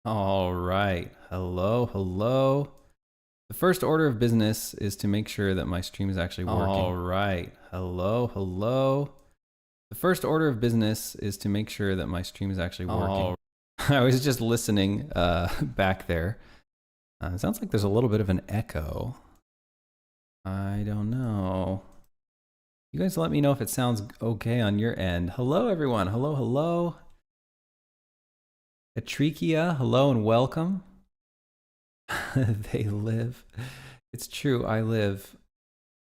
All right. Hello, hello. The first order of business is to make sure that my stream is actually working. All right. Hello, hello. The first order of business is to make sure that my stream is actually working. I was just listening back there. It sounds like there's a little bit of an echo. I don't know. You guys let me know if it sounds okay on your end. Hello, everyone. Hello, hello. Atrikia, hello and welcome. They live. It's true, I live.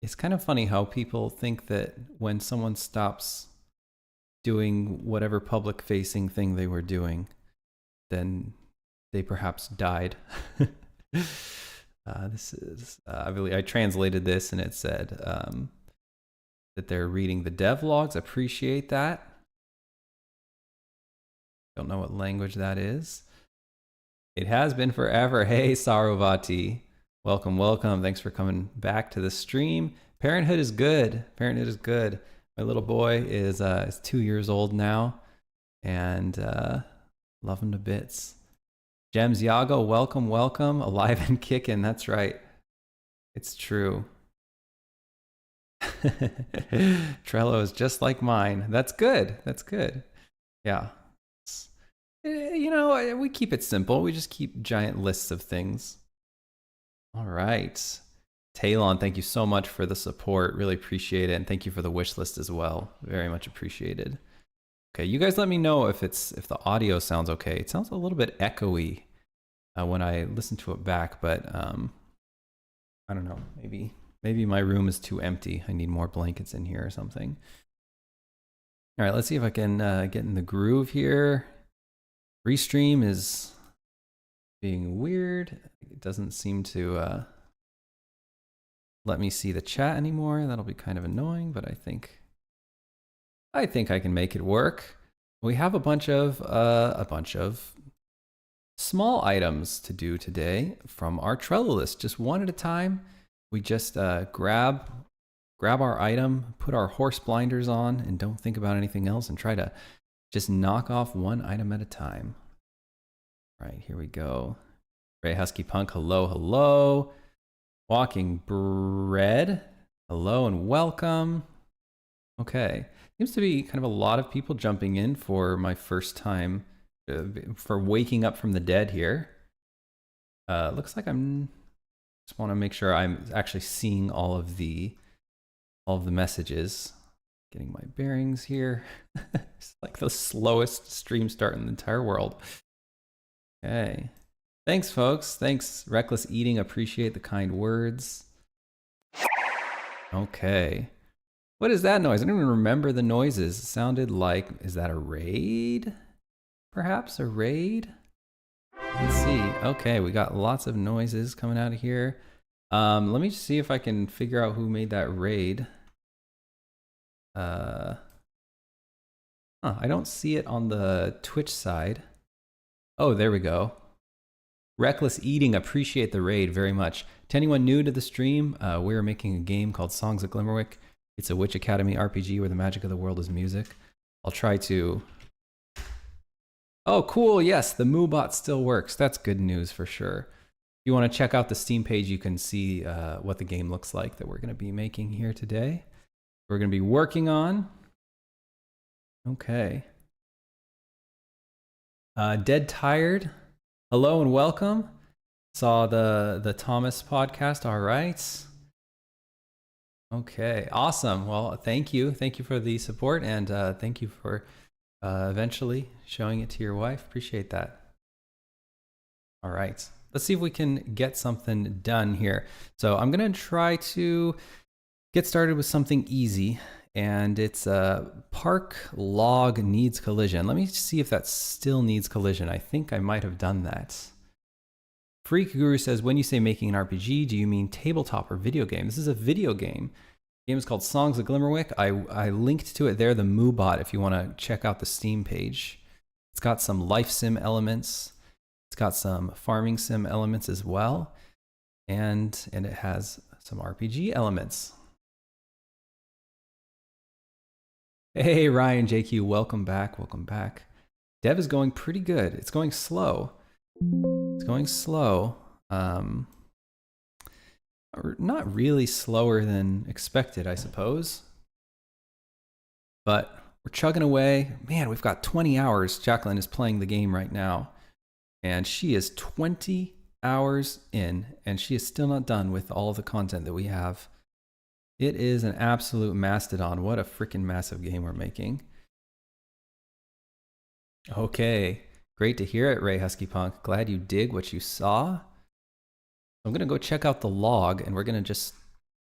It's kind of funny how people think that when someone stops doing whatever public facing thing they were doing, then they perhaps died. This is, I believe I translated this and it said that they're reading the devlogs. Appreciate that. Don't know what language that is. It has been forever. Hey, Saruvati. Welcome, welcome. Thanks for coming back to the stream. Parenthood is good. Parenthood is good. My little boy is 2 years old now, and love him to bits. Gems Yago, welcome, welcome. Alive and kicking. That's right. It's true. Trello is just like mine. That's good. That's good. Yeah. You know, we keep it simple. We just keep giant lists of things. All right. Talon, thank you so much for the support. Really appreciate it. And thank you for the wish list as well. Very much appreciated. Okay, you guys let me know if the audio sounds okay. It sounds a little bit echoey when I listen to it back, but I don't know. Maybe my room is too empty. I need more blankets in here or something. All right, let's see if I can get in the groove here. Restream is being weird. It doesn't seem to let me see the chat anymore. That'll be kind of annoying, but I think I can make it work. We have a bunch of small items to do today from our Trello list, just one at a time. We just grab our item, put our horse blinders on, and don't think about anything else, and try to just knock off one item at a time. All right, here we go. Ray Husky Punk, hello, hello. Walking Bread, hello and welcome. Okay, seems to be kind of a lot of people jumping in for my first time, for waking up from the dead here. Looks like just want to make sure I'm actually seeing all of the messages. Getting my bearings here. It's like the slowest stream start in the entire world. Okay. Thanks, folks. Thanks, Reckless Eating. Appreciate the kind words. Okay. What is that noise? I don't even remember the noises. It sounded like, is that a raid? Perhaps a raid? Let's see. Okay, we got lots of noises coming out of here. Let me just see if I can figure out who made that raid. I don't see it on the Twitch side. Oh, there we go. Reckless Eating, appreciate the raid very much. To anyone new to the stream, we're making a game called Songs of Glimmerwick. It's a Witch Academy RPG where the magic of the world is music. I'll try to... Oh, cool, yes, the MooBot still works. That's good news for sure. If you want to check out the Steam page, you can see what the game looks like that we're going to be making here today. We're going to be working on. Okay. Dead Tired, hello and welcome. Saw the Thomas podcast. All right. Okay, awesome. Well, thank you for the support, and thank you for eventually showing it to your wife. Appreciate that. All right, let's see if we can get something done here. So I'm gonna try to get started with something easy, and it's park log needs collision. Let me see if that still needs collision. I think I might have done that. Freak Guru says, when you say making an RPG, do you mean tabletop or video game? This is a video game. The game is called Songs of Glimmerwick. I linked to it there, the MooBot, if you want to check out the Steam page. It's got some life sim elements. It's got some farming sim elements as well. And it has some RPG elements. Hey, Ryan JQ, welcome back, welcome back. Dev is going pretty good. It's going slow. It's going slow. Not really slower than expected, I suppose. But we're chugging away. Man, we've got 20 hours. Jacqueline is playing the game right now. And she is 20 hours in, and she is still not done with all of the content that we have. It is an absolute mastodon. What a freaking massive game we're making. Okay, great to hear it, Ray Husky Punk. Glad you dig what you saw. I'm gonna go check out the log, and we're gonna just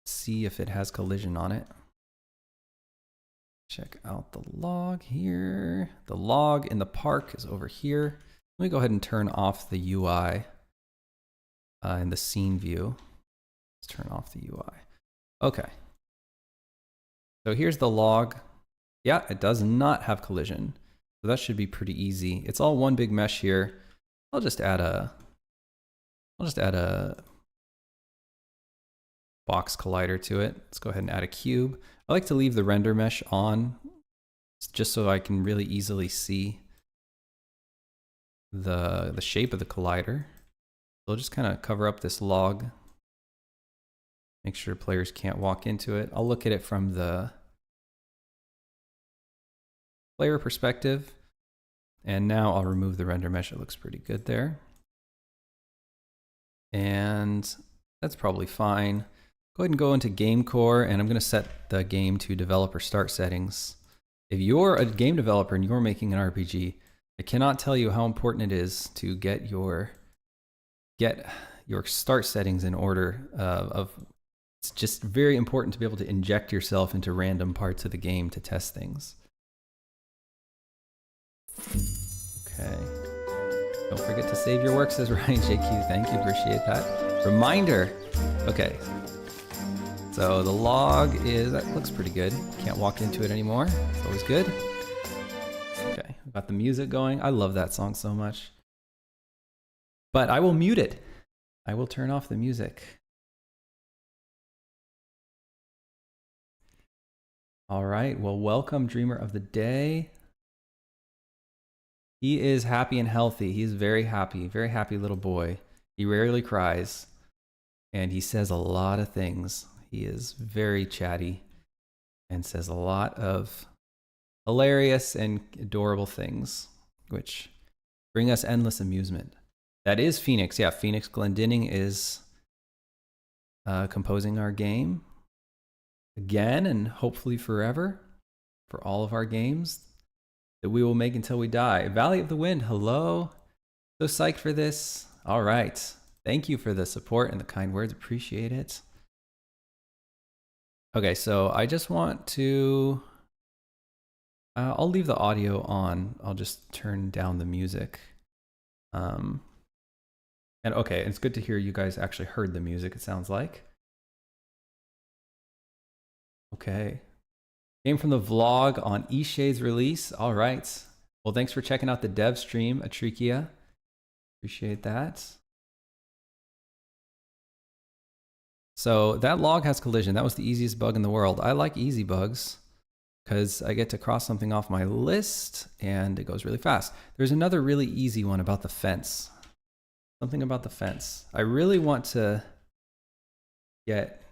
see if it has collision on it. Check out the log here. The log in the park is over here. Let me go ahead and turn off the UI in the scene view. Let's turn off the UI. Okay. So here's the log. Yeah, it does not have collision. So that should be pretty easy. It's all one big mesh here. I'll just add a box collider to it. Let's go ahead and add a cube. I like to leave the render mesh on just so I can really easily see the shape of the collider. So I'll just kind of cover up this log. Make sure players can't walk into it. I'll look at it from the player perspective. And now I'll remove the render mesh. It looks pretty good there. And that's probably fine. Go ahead and go into game core, and I'm going to set the game to developer start settings. If you're a game developer and you're making an RPG, I cannot tell you how important it is to get your start settings in order. It's just very important to be able to inject yourself into random parts of the game to test things. Okay. Don't forget to save your work, says Ryan JQ. Thank you, appreciate that. Reminder. Okay. So the log that looks pretty good. Can't walk into it anymore. It's always good. Okay, we've got the music going. I love that song so much. But I will mute it. I will turn off the music. All right, well, welcome, Dreamer of the Day. He is happy and healthy. He's very happy little boy. He rarely cries, and he says a lot of things. He is very chatty and says a lot of hilarious and adorable things, which bring us endless amusement. That is Phoenix. Yeah, Phoenix Glendinning is composing our game again and hopefully forever for all of our games that we will make until we die. Valley of the Wind, hello. So psyched for this. All right. Thank you for the support and the kind words. Appreciate it. Okay, so I just want to... I'll leave the audio on. I'll just turn down the music. And okay, it's good to hear you guys actually heard the music, it sounds like. Okay. Came from the vlog on Ishay's release. All right. Well, thanks for checking out the dev stream, Atrikia. Appreciate that. So that log has collision. That was the easiest bug in the world. I like easy bugs because I get to cross something off my list and it goes really fast. There's another really easy one about the fence. Something about the fence. I really want to get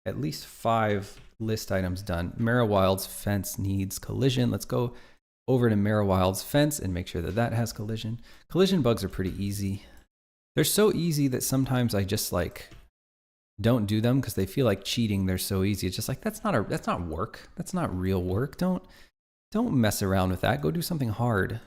at least 5 list items done. Marrowwild's fence needs collision. Let's go over to Marrowwild's fence and make sure that that has collision. Collision bugs are pretty easy. They're so easy that sometimes I just like don't do them because they feel like cheating. They're so easy. It's just like, that's not work. That's not real work. Don't mess around with that. Go do something hard.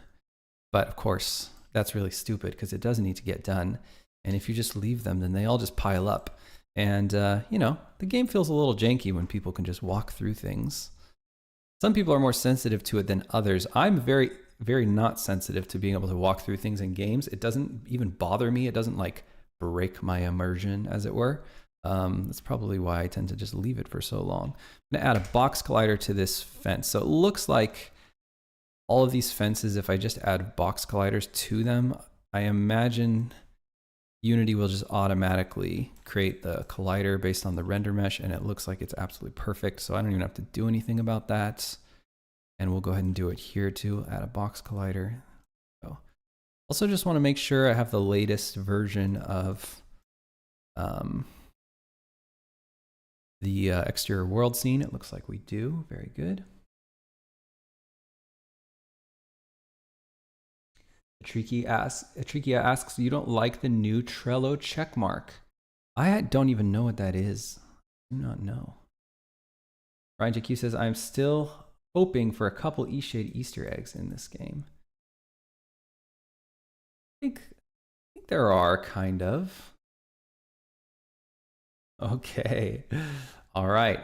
But of course, that's really stupid because it does need to get done. And if you just leave them, then they all just pile up. And, you know, the game feels a little janky when people can just walk through things. Some people are more sensitive to it than others. I'm very, very not sensitive to being able to walk through things in games. It doesn't even bother me. It doesn't like break my immersion, as it were. That's probably why I tend to just leave it for so long. I'm gonna add a box collider to this fence. So it looks like all of these fences, if I just add box colliders to them, I imagine Unity will just automatically create the collider based on the render mesh, and it looks like it's absolutely perfect. So I don't even have to do anything about that. And we'll go ahead and do it here too, add a box collider. So Also just want to make sure I have the latest version of the exterior world scene. It looks like we do. Very good. Atrikia asks, you don't like the new Trello checkmark? I don't even know what that is. I do not know. Ryan JQ says, I'm still hoping for a couple eShade Easter eggs in this game. I think there are, kind of. Okay. All right.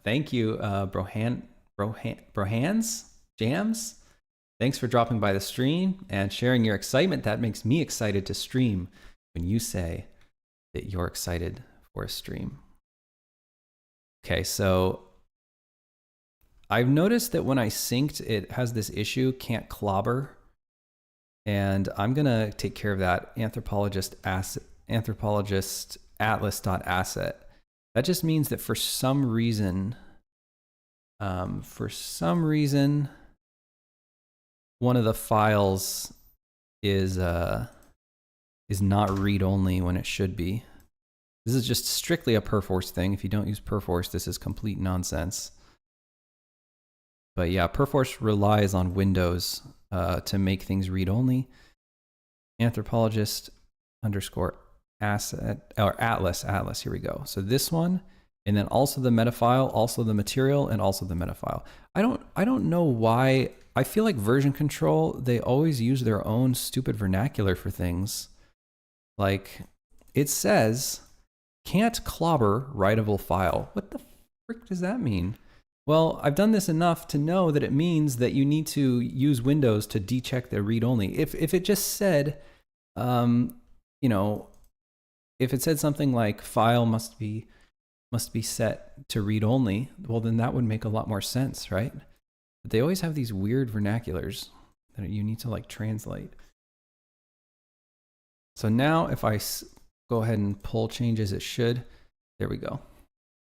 Thank you, Brohans Jams. Thanks for dropping by the stream and sharing your excitement. That makes me excited to stream when you say that you're excited for a stream. Okay, so I've noticed that when I synced, it has this issue, can't clobber. And I'm going to take care of that. Anthropologist atlas.asset. That just means that for some reason, one of the files is not read-only when it should be. This is just strictly a Perforce thing. If you don't use Perforce, this is complete nonsense. But yeah, Perforce relies on Windows to make things read-only. Anthropologist _ asset or atlas. Here we go. So this one, and then also the meta file, also the material, and also the meta file. I don't know why. I feel like version control, they always use their own stupid vernacular for things. Like it says, can't clobber writable file. What the frick does that mean? Well, I've done this enough to know that it means that you need to use Windows to decheck the read-only. If it just said, you know, if it said something like file must be set to read-only, well, then that would make a lot more sense, right? But they always have these weird vernaculars that you need to like translate. So now if I go ahead and pull changes, it should. There we go.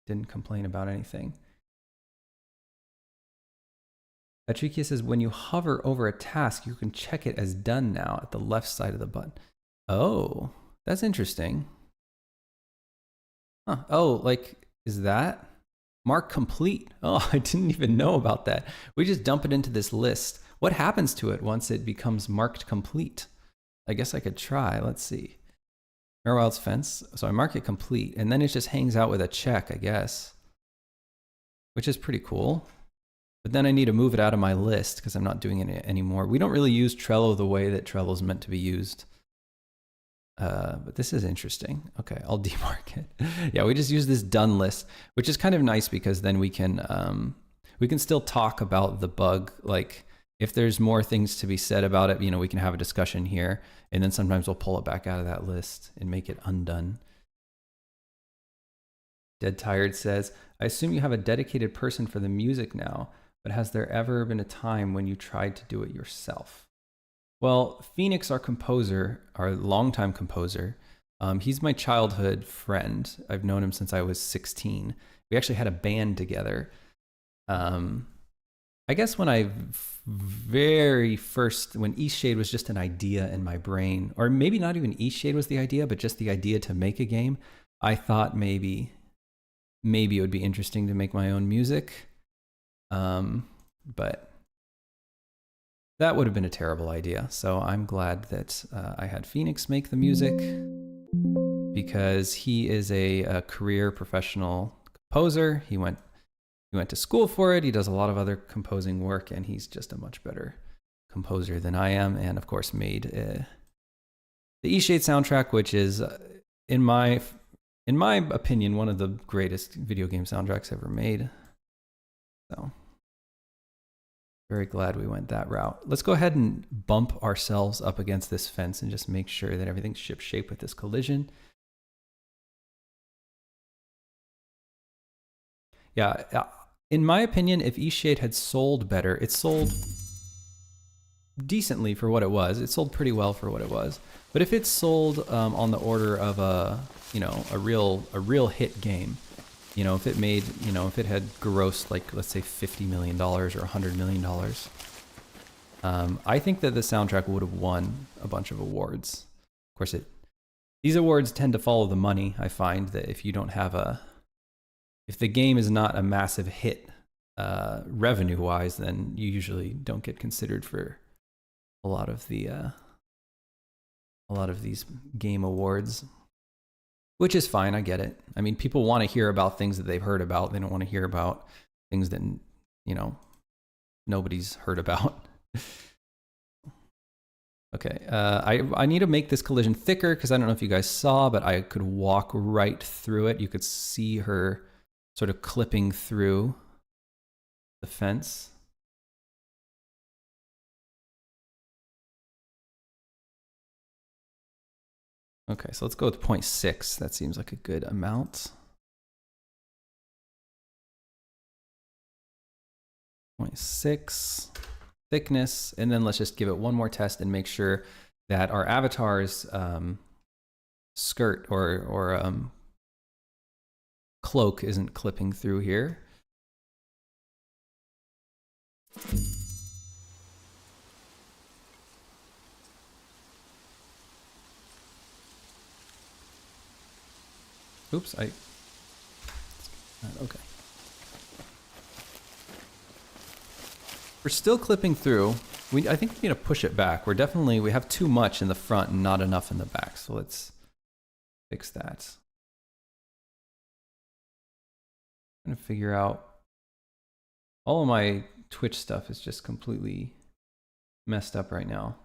Didn't complain about anything. Atrikia says, when you hover over a task, you can check it as done now at the left side of the button. Oh, that's interesting. Huh. Oh, like, is that? Mark complete. Oh, I didn't even know about that. We just dump it into this list. What happens to it once it becomes marked complete? I guess I could try. Let's see. Merwild's Fence. So I mark it complete, and then it just hangs out with a check, I guess, which is pretty cool. But then I need to move it out of my list because I'm not doing it anymore. We don't really use Trello the way that Trello is meant to be used. But this is interesting. Okay, I'll demark it. Yeah, we just use this done list, which is kind of nice because then we can still talk about the bug. Like if there's more things to be said about it, you know, we can have a discussion here, and then sometimes we'll pull it back out of that list and make it undone. Dead Tired says, I assume you have a dedicated person for the music now, but has there ever been a time when you tried to do it yourself? Well, Phoenix, our composer, our longtime composer, he's my childhood friend. I've known him since I was 16. We actually had a band together. I guess when I when Eastshade was just an idea in my brain, or maybe not even Eastshade was the idea, but just the idea to make a game, I thought maybe it would be interesting to make my own music. But that would have been a terrible idea. So I'm glad that I had Phoenix make the music because he is a career professional composer. He went to school for it. He does a lot of other composing work, and he's just a much better composer than I am. And of course made the Eastshade soundtrack, which is, in my opinion, one of the greatest video game soundtracks ever made. So very glad we went that route. Let's go ahead and bump ourselves up against this fence and just make sure that everything's ship-shape with this collision. Yeah, in my opinion, if Eastshade had sold better, it sold decently for what it was. It sold pretty well for what it was. But if it sold on the order of a real hit game, you know, if it made, you know, if it had grossed like, let's say $50 million or $100 million, I think that the soundtrack would have won a bunch of awards. Of course, these awards tend to follow the money. I find that if you don't have if the game is not a massive hit revenue-wise, then you usually don't get considered for a lot of these game awards, which is fine. I get it. I mean, people want to hear about things that they've heard about. They don't want to hear about things that, you know, nobody's heard about. Okay, I need to make this collision thicker because I don't know if you guys saw, but I could walk right through it. You could see her sort of clipping through the fence. Okay, so let's go with 0.6. That seems like a good amount. 0.6 thickness, and then let's just give it one more test and make sure that our avatar's skirt or cloak isn't clipping through here. Oops, okay. We're still clipping through. I think we need to push it back. We have too much in the front and not enough in the back. So let's fix that. I'm gonna figure out, all of my Twitch stuff is just completely messed up right now.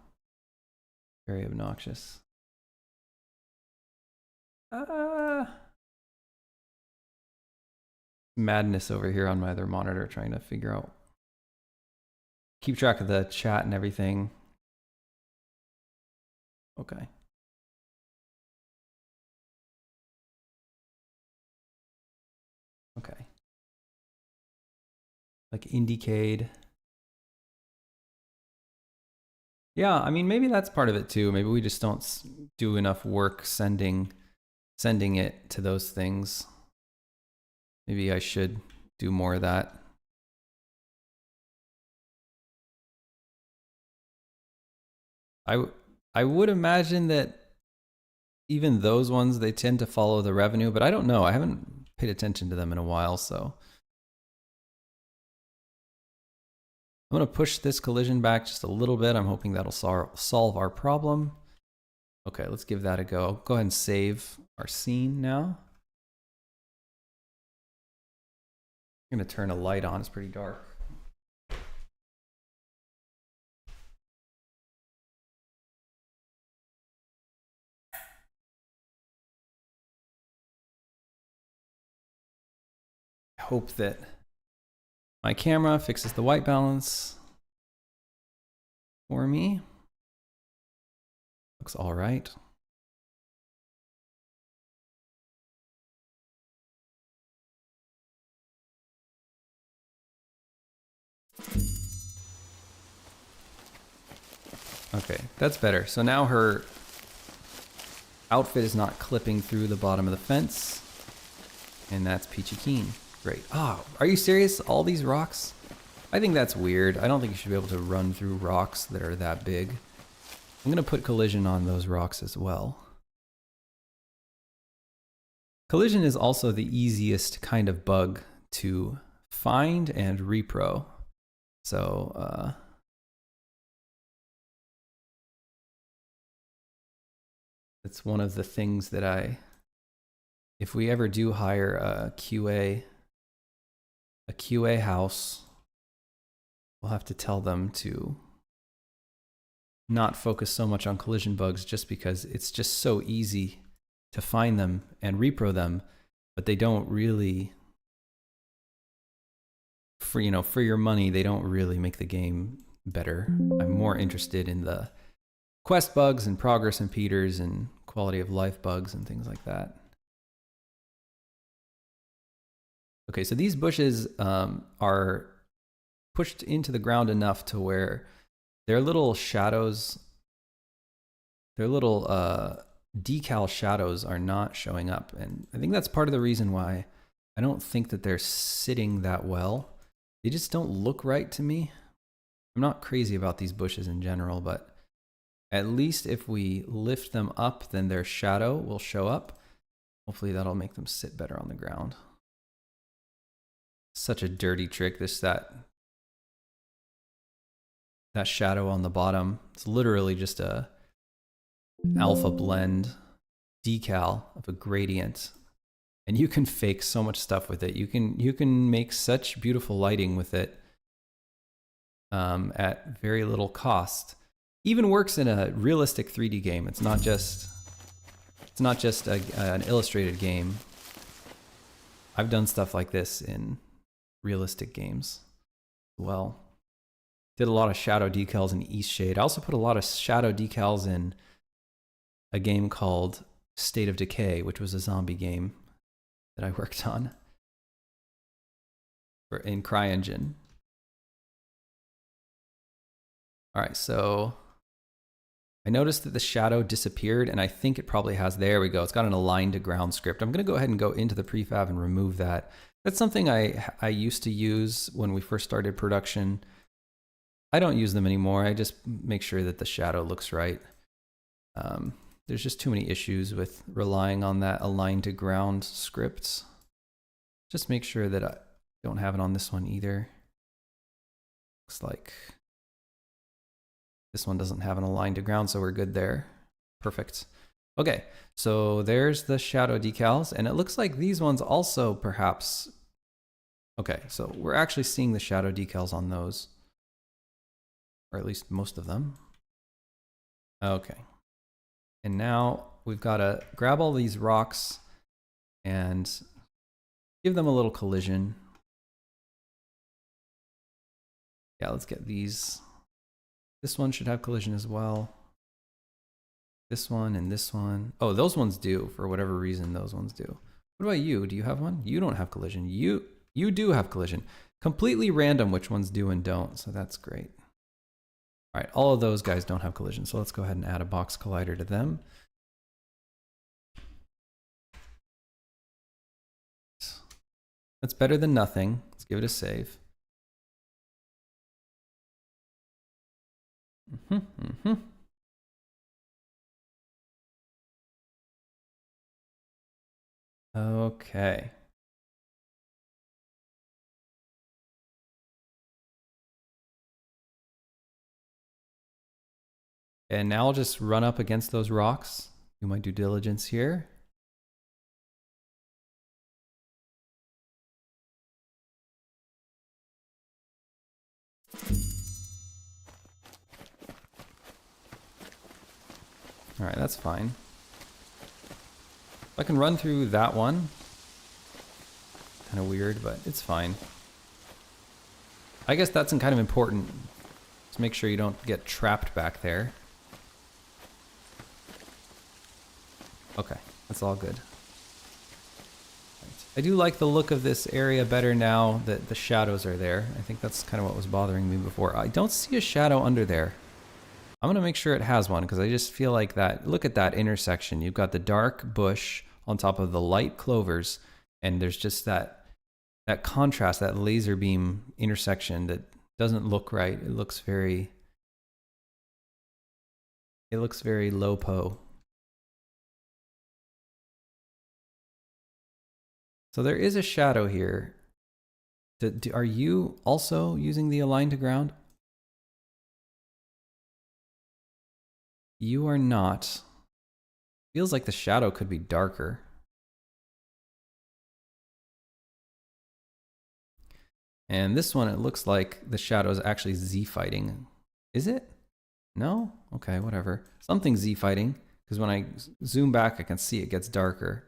Very obnoxious. Madness over here on my other monitor trying to figure out, keep track of the chat and everything. Okay. Okay. Like Indiecade. Yeah, I mean, maybe that's part of it too. Maybe we just don't do enough work sending it to those things. Maybe I should do more of that. I would imagine that even those ones, they tend to follow the revenue, but I don't know. I haven't paid attention to them in a while, so. I'm gonna push this collision back just a little bit. I'm hoping that'll solve our problem. Okay, let's give that a go. Go ahead and save our scene now. I'm gonna turn a light on, it's pretty dark. I hope that my camera fixes the white balance for me. Looks all right. Okay, that's better. So now her outfit is not clipping through the bottom of the fence, and that's peachy keen. Great. Oh, are you serious? All these rocks? I think that's weird. I don't think you should be able to run through rocks that are that big. I'm gonna put collision on those rocks as well. Collision is also the easiest kind of bug to find and repro. So, it's one of the things that if we ever do hire a QA house, we'll have to tell them to not focus so much on collision bugs, just because it's just so easy to find them and repro them, but they don't really, for your money, they don't really make the game better. I'm more interested in the quest bugs and progress impeders and quality of life bugs and things like that. Okay, so these bushes are pushed into the ground enough to where their little shadows, their little decal shadows are not showing up. And I think that's part of the reason why I don't think that they're sitting that well. They just don't look right to me. I'm not crazy about these bushes in general, but at least if we lift them up, then their shadow will show up. Hopefully that'll make them sit better on the ground. Such a dirty trick, that shadow on the bottom. It's literally just a alpha blend decal of a gradient. And you can fake so much stuff with it. You can make such beautiful lighting with it at very little cost. Even works in a realistic 3D game. It's not just an illustrated game. I've done stuff like this in realistic games as well. Did a lot of shadow decals in Eastshade. I also put a lot of shadow decals in a game called State of Decay, which was a zombie game that I worked on in CryEngine. All right, so I noticed that the shadow disappeared, and I think it probably has, there we go. It's got an align to ground script. I'm gonna go ahead and go into the prefab and remove that. That's something I used to use when we first started production. I don't use them anymore. I just make sure that the shadow looks right. There's just too many issues with relying on that align to ground script. Just make sure that I don't have it on this one either. Looks like this one doesn't have an align to ground, so we're good there. Perfect. Okay, so there's the shadow decals, and it looks like these ones also perhaps. Okay, so we're actually seeing the shadow decals on those, or at least most of them. Okay. And now we've got to grab all these rocks and give them a little collision. Yeah, let's get these. This one should have collision as well. This one and this one. Oh, those ones do. For whatever reason, those ones do. What about you? Do you have one? You don't have collision. You do have collision. Completely random which ones do and don't, so that's great. All right, all of those guys don't have collision, so let's go ahead and add a box collider to them. That's better than nothing. Let's give it a save. Okay. And now I'll just run up against those rocks. Do my due diligence here. All right, that's fine. I can run through that one. Kind of weird, but it's fine. I guess that's kind of important to make sure you don't get trapped back there. Okay, that's all good. I do like the look of this area better now that the shadows are there. I think that's kind of what was bothering me before. I don't see a shadow under there. I'm gonna make sure it has one because I just feel like that. Look at that intersection. You've got the dark bush on top of the light clovers, and there's just that contrast, that laser beam intersection that doesn't look right. It looks very low-po. So there is a shadow here. Are you also using the align to ground? You are not. Feels like the shadow could be darker. And this one, it looks like the shadow is actually Z-fighting. Is it? No? Okay, whatever. Something's Z-fighting, because when I zoom back, I can see it gets darker.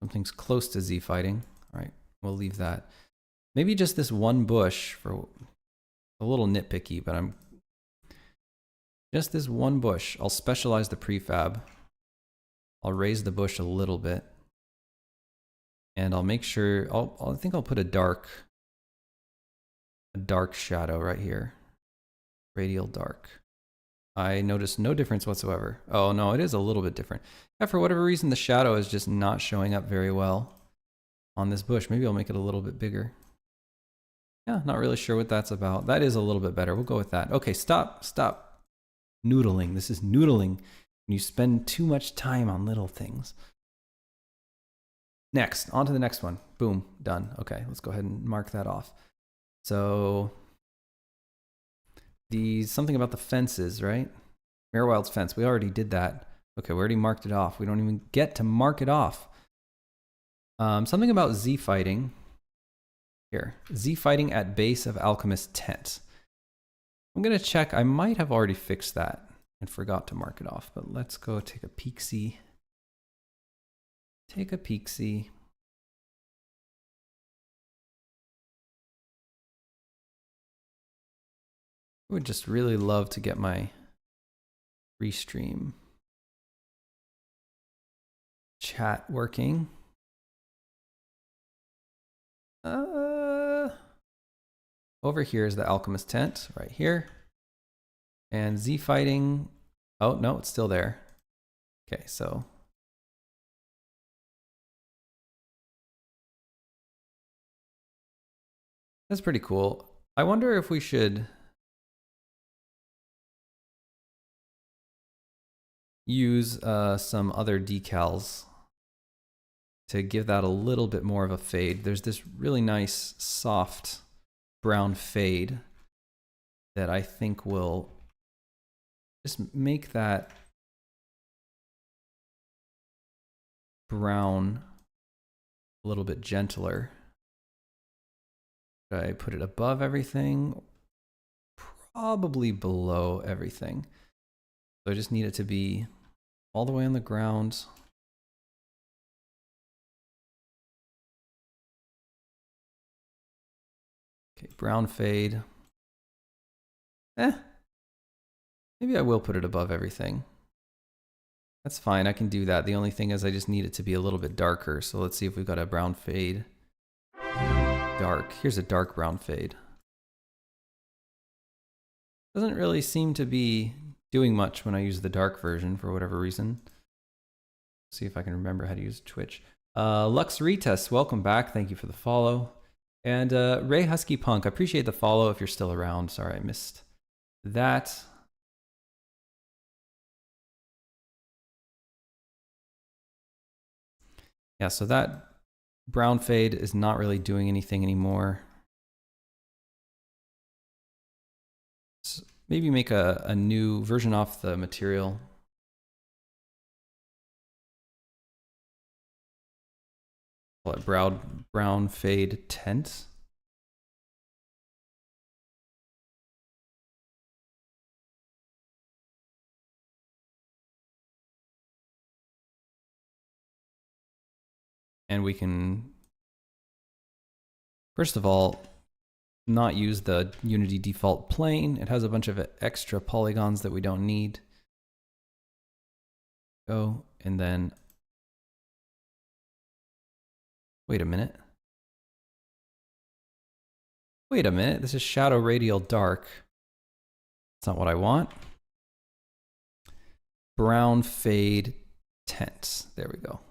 Something's close to Z-fighting. All right, we'll leave that. Maybe just this one bush, for a little nitpicky, but just this one bush. I'll specialize the prefab. I'll raise the bush a little bit. And I'll make sure, I think I'll put a dark shadow right here. Radial dark. I noticed no difference whatsoever. Oh no, it is a little bit different. Yeah, for whatever reason, the shadow is just not showing up very well on this bush. Maybe I'll make it a little bit bigger. Yeah, not really sure what that's about. That is a little bit better. We'll go with that. Okay, stop noodling. This is noodling. You spend too much time on little things. Next, on to the next one. Boom, done. Okay, let's go ahead and mark that off. So something about the fences, right? Mirrorwild's fence. We already did that. Okay, we already marked it off. We don't even get to mark it off. Something about Z fighting. Here, Z fighting at base of Alchemist tent. I'm gonna check. I might have already fixed that and forgot to mark it off, but let's go take a peek-see. Take a peek-see. I would just really love to get my restream chat working. Over here is the Alchemist tent, right here. And Z fighting, oh no, it's still there. Okay, so. That's pretty cool. I wonder if we should use some other decals to give that a little bit more of a fade. There's this really nice soft brown fade that I think will just make that brown a little bit gentler. Should I put it above everything? Probably below everything. So I just need it to be all the way on the ground. Okay, brown fade. Maybe I will put it above everything. That's fine, I can do that. The only thing is I just need it to be a little bit darker. So let's see if we've got a brown fade. Dark, here's a dark brown fade. Doesn't really seem to be doing much when I use the dark version for whatever reason. See if I can remember how to use Twitch. Lux Retest, welcome back. Thank you for the follow. And Ray Husky Punk, I appreciate the follow if you're still around. Sorry, I missed that. Yeah, so that brown fade is not really doing anything anymore. So maybe make a new version off the material. Call it brown fade tent. And we can, first of all, not use the Unity default plane. It has a bunch of extra polygons that we don't need. Go, and then, wait a minute. Wait a minute, this is shadow radial dark. That's not what I want. Brown fade tent, there we go.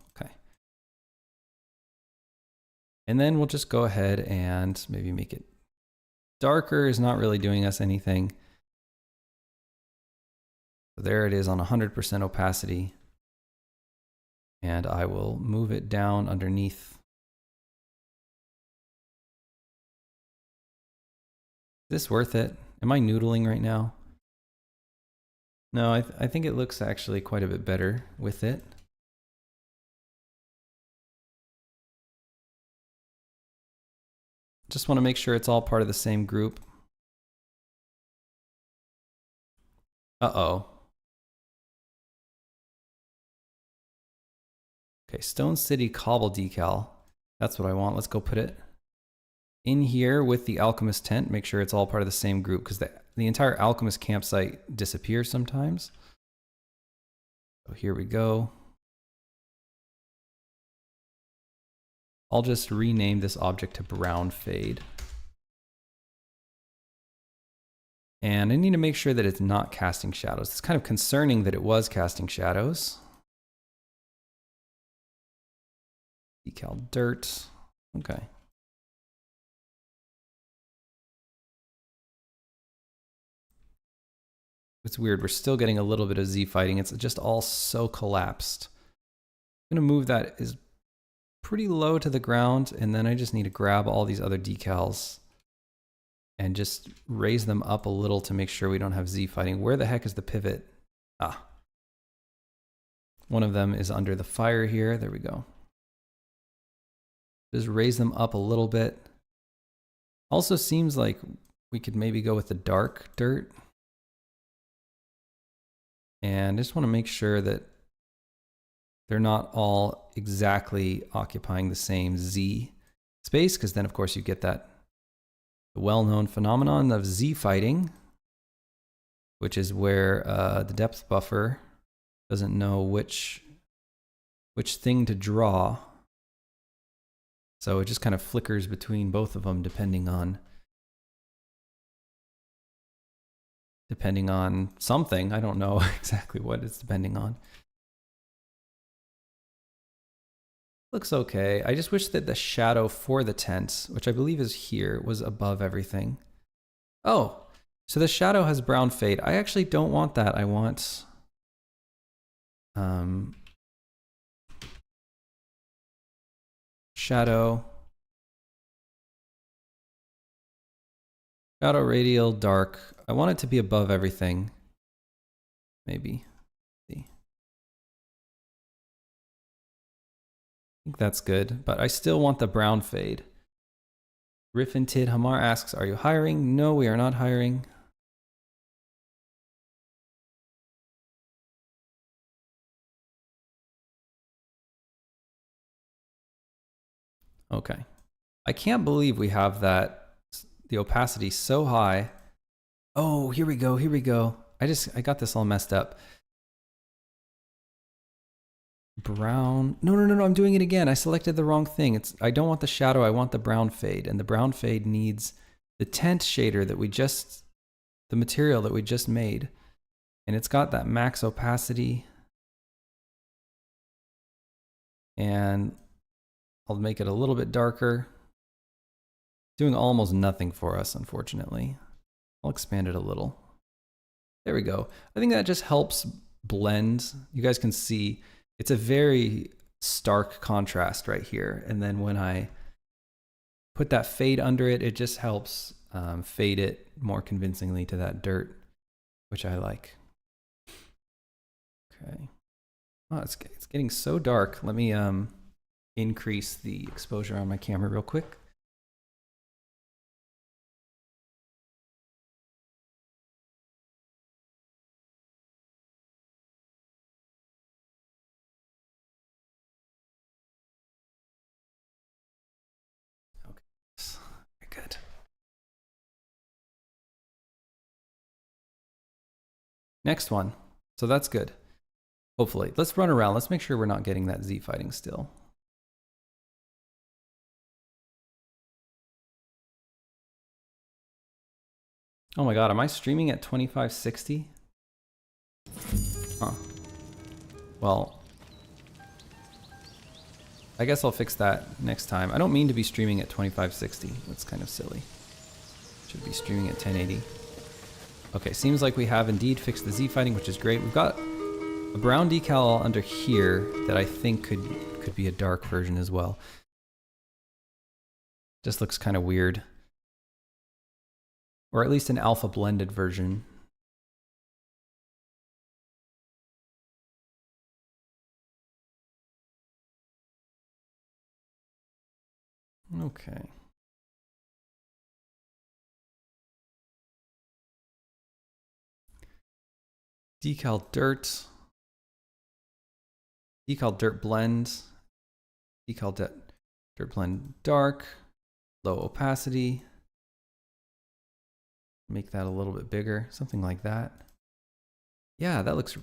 And then we'll just go ahead and maybe make it darker. Is not really doing us anything. So there it is on 100% opacity. And I will move it down underneath. Is this worth it? Am I noodling right now? No, I think it looks actually quite a bit better with it. Just want to make sure it's all part of the same group. Uh-oh. Okay, Stone City Cobble decal. That's what I want. Let's go put it in here with the Alchemist tent. Make sure it's all part of the same group because the entire Alchemist campsite disappears sometimes. So here we go. I'll just rename this object to brown fade. And I need to make sure that it's not casting shadows. It's kind of concerning that it was casting shadows. Decal dirt. Okay. It's weird. We're still getting a little bit of Z fighting. It's just all so collapsed. I'm going to move that is pretty low to the ground, and then I just need to grab all these other decals and just raise them up a little to make sure we don't have Z fighting. Where the heck is the pivot? Ah. One of them is under the fire here. There we go. Just raise them up a little bit. Also seems like we could maybe go with the dark dirt. And I just want to make sure that they're not all exactly occupying the same Z space, because then of course you get that well-known phenomenon of Z fighting, which is where the depth buffer doesn't know which thing to draw. So it just kind of flickers between both of them depending on something. I don't know exactly what it's depending on. Looks okay. I just wish that the shadow for the tent, which I believe is here, was above everything. Oh, so the shadow has brown fade. I actually don't want that. I want shadow radial dark. I want it to be above everything. Maybe. See. I think that's good, but I still want the brown fade. Riffin Tid Hamar asks, are you hiring? No, we are not hiring. Okay. I can't believe we have that, the opacity so high. Oh, here we go, here we go. I got this all messed up. Brown, no, I'm doing it again. I selected the wrong thing. I don't want the shadow, I want the brown fade. And the brown fade needs the tent shader that the material that we just made. And it's got that max opacity. And I'll make it a little bit darker. Doing almost nothing for us, unfortunately. I'll expand it a little. There we go. I think that just helps blend. You guys can see it's a very stark contrast right here. And then when I put that fade under it, it just helps fade it more convincingly to that dirt, which I like. Okay. Oh, it's getting so dark. Let me increase the exposure on my camera real quick. Good. Next one. So that's good. Hopefully. Let's run around. Let's make sure we're not getting that Z fighting still. Oh my god, am I streaming at 2560? Huh. Well, I guess I'll fix that next time. I don't mean to be streaming at 2560. That's kind of silly. Should be streaming at 1080. Okay, seems like we have indeed fixed the Z fighting, which is great. We've got a brown decal under here that I think could be a dark version as well. Just looks kind of weird. Or at least an alpha blended version. Okay. Decal dirt blend, decal dirt blend dark, low opacity. Make that a little bit bigger, something like that. Yeah, that looks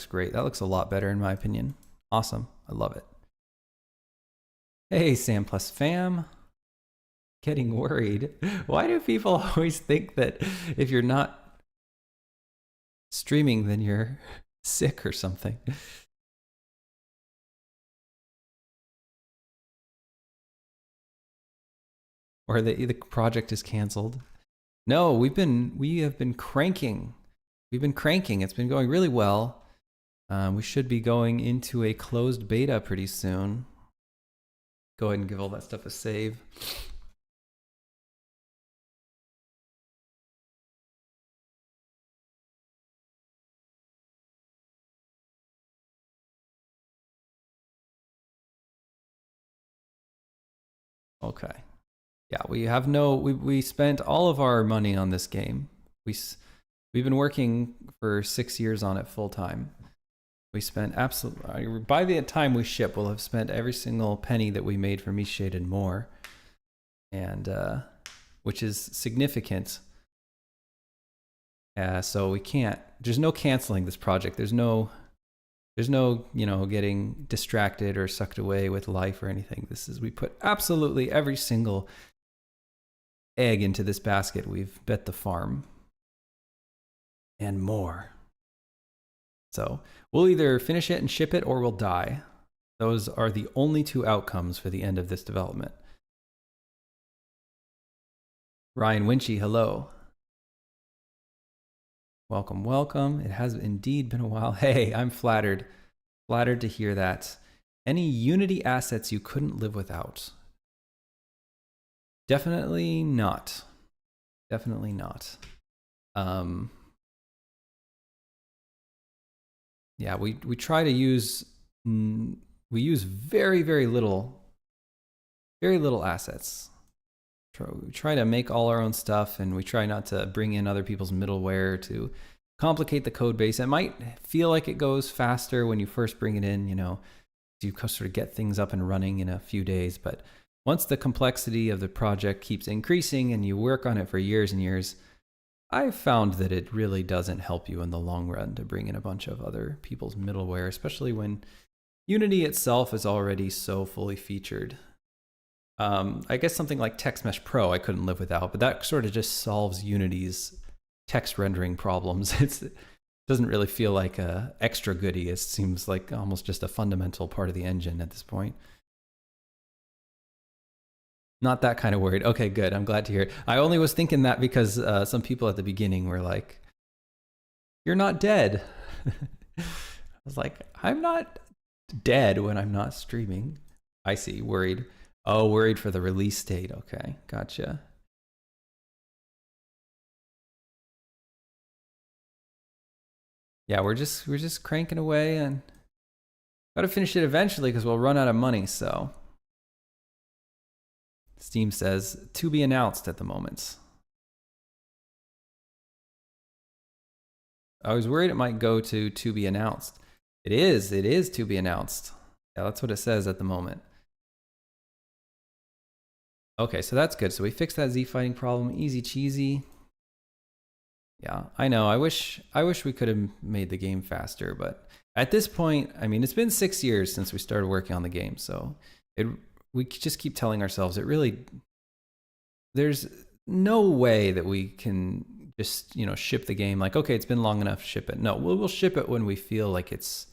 great. That looks a lot better in my opinion. Awesome, I love it. Hey, Sam plus fam. Getting worried. Why do people always think that if you're not streaming, then you're sick or something? Or the project is canceled? No, we have been cranking. we've been cranking. It's been going really well. We should be going into a closed beta pretty soon. Go ahead and give all that stuff a save. Okay. Yeah, we have no. We spent all of our money on this game. We've been working for 6 years on it full time. We spent absolutely. By the time we ship, we'll have spent every single penny that we made for Me Shaded more, and which is significant. So we can't. There's no canceling this project. There's no getting distracted or sucked away with life or anything. We put absolutely every single egg into this basket. We've bet the farm and more. So we'll either finish it and ship it or we'll die. Those are the only two outcomes for the end of this development. Ryan Winchy, hello. Welcome, welcome. It has indeed been a while. Hey, I'm flattered. Flattered to hear that. Any Unity assets you couldn't live without? Definitely not. Definitely not. Yeah, we try to use we use very little assets. We try to make all our own stuff, and we try not to bring in other people's middleware to complicate the code base. It might feel like it goes faster when you first bring it in, you sort of get things up and running in a few days. But once the complexity of the project keeps increasing and you work on it for years and years, I've found that it really doesn't help you in the long run to bring in a bunch of other people's middleware, especially when Unity itself is already so fully featured. I guess something like TextMesh Pro I couldn't live without, but that sort of just solves Unity's text rendering problems. It doesn't really feel like a extra goodie. It seems like almost just a fundamental part of the engine at this point. Not that kind of worried. Okay, good. I'm glad to hear it. I only was thinking that because some people at the beginning were like, "You're not dead." I was like, "I'm not dead when I'm not streaming." I see. Worried. Oh, worried for the release date. Okay, gotcha. Yeah, we're just cranking away and got to finish it eventually because we'll run out of money. So Steam says to be announced at the moment. I was worried it might go to be announced. It is to be announced. Yeah, that's what it says at the moment. Okay, so that's good. So we fixed that Z fighting problem. Easy cheesy. Yeah, I know. I wish we could have made the game faster, but at this point, I mean, it's been 6 years since we started working on the game, so we just keep telling ourselves there's no way that we can just ship the game like, okay, it's been long enough, ship it. No, we'll ship it when we feel like it's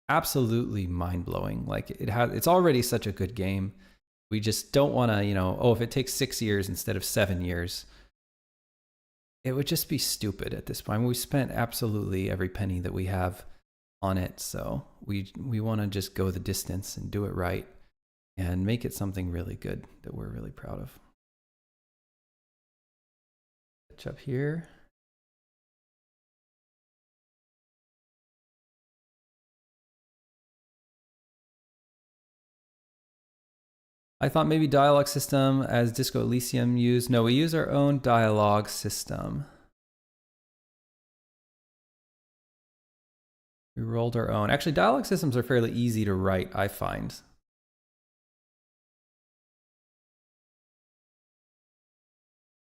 absolutely mind blowing. Like it's already such a good game. We just don't want to, if it takes 6 years instead of 7 years. It would just be stupid at this point. We spent absolutely every penny that we have on it, so we want to just go the distance and do it right and make it something really good that we're really proud of. Catch up here. I thought maybe dialogue system as Disco Elysium used. No, we use our own dialogue system. We rolled our own. Actually, dialogue systems are fairly easy to write, I find.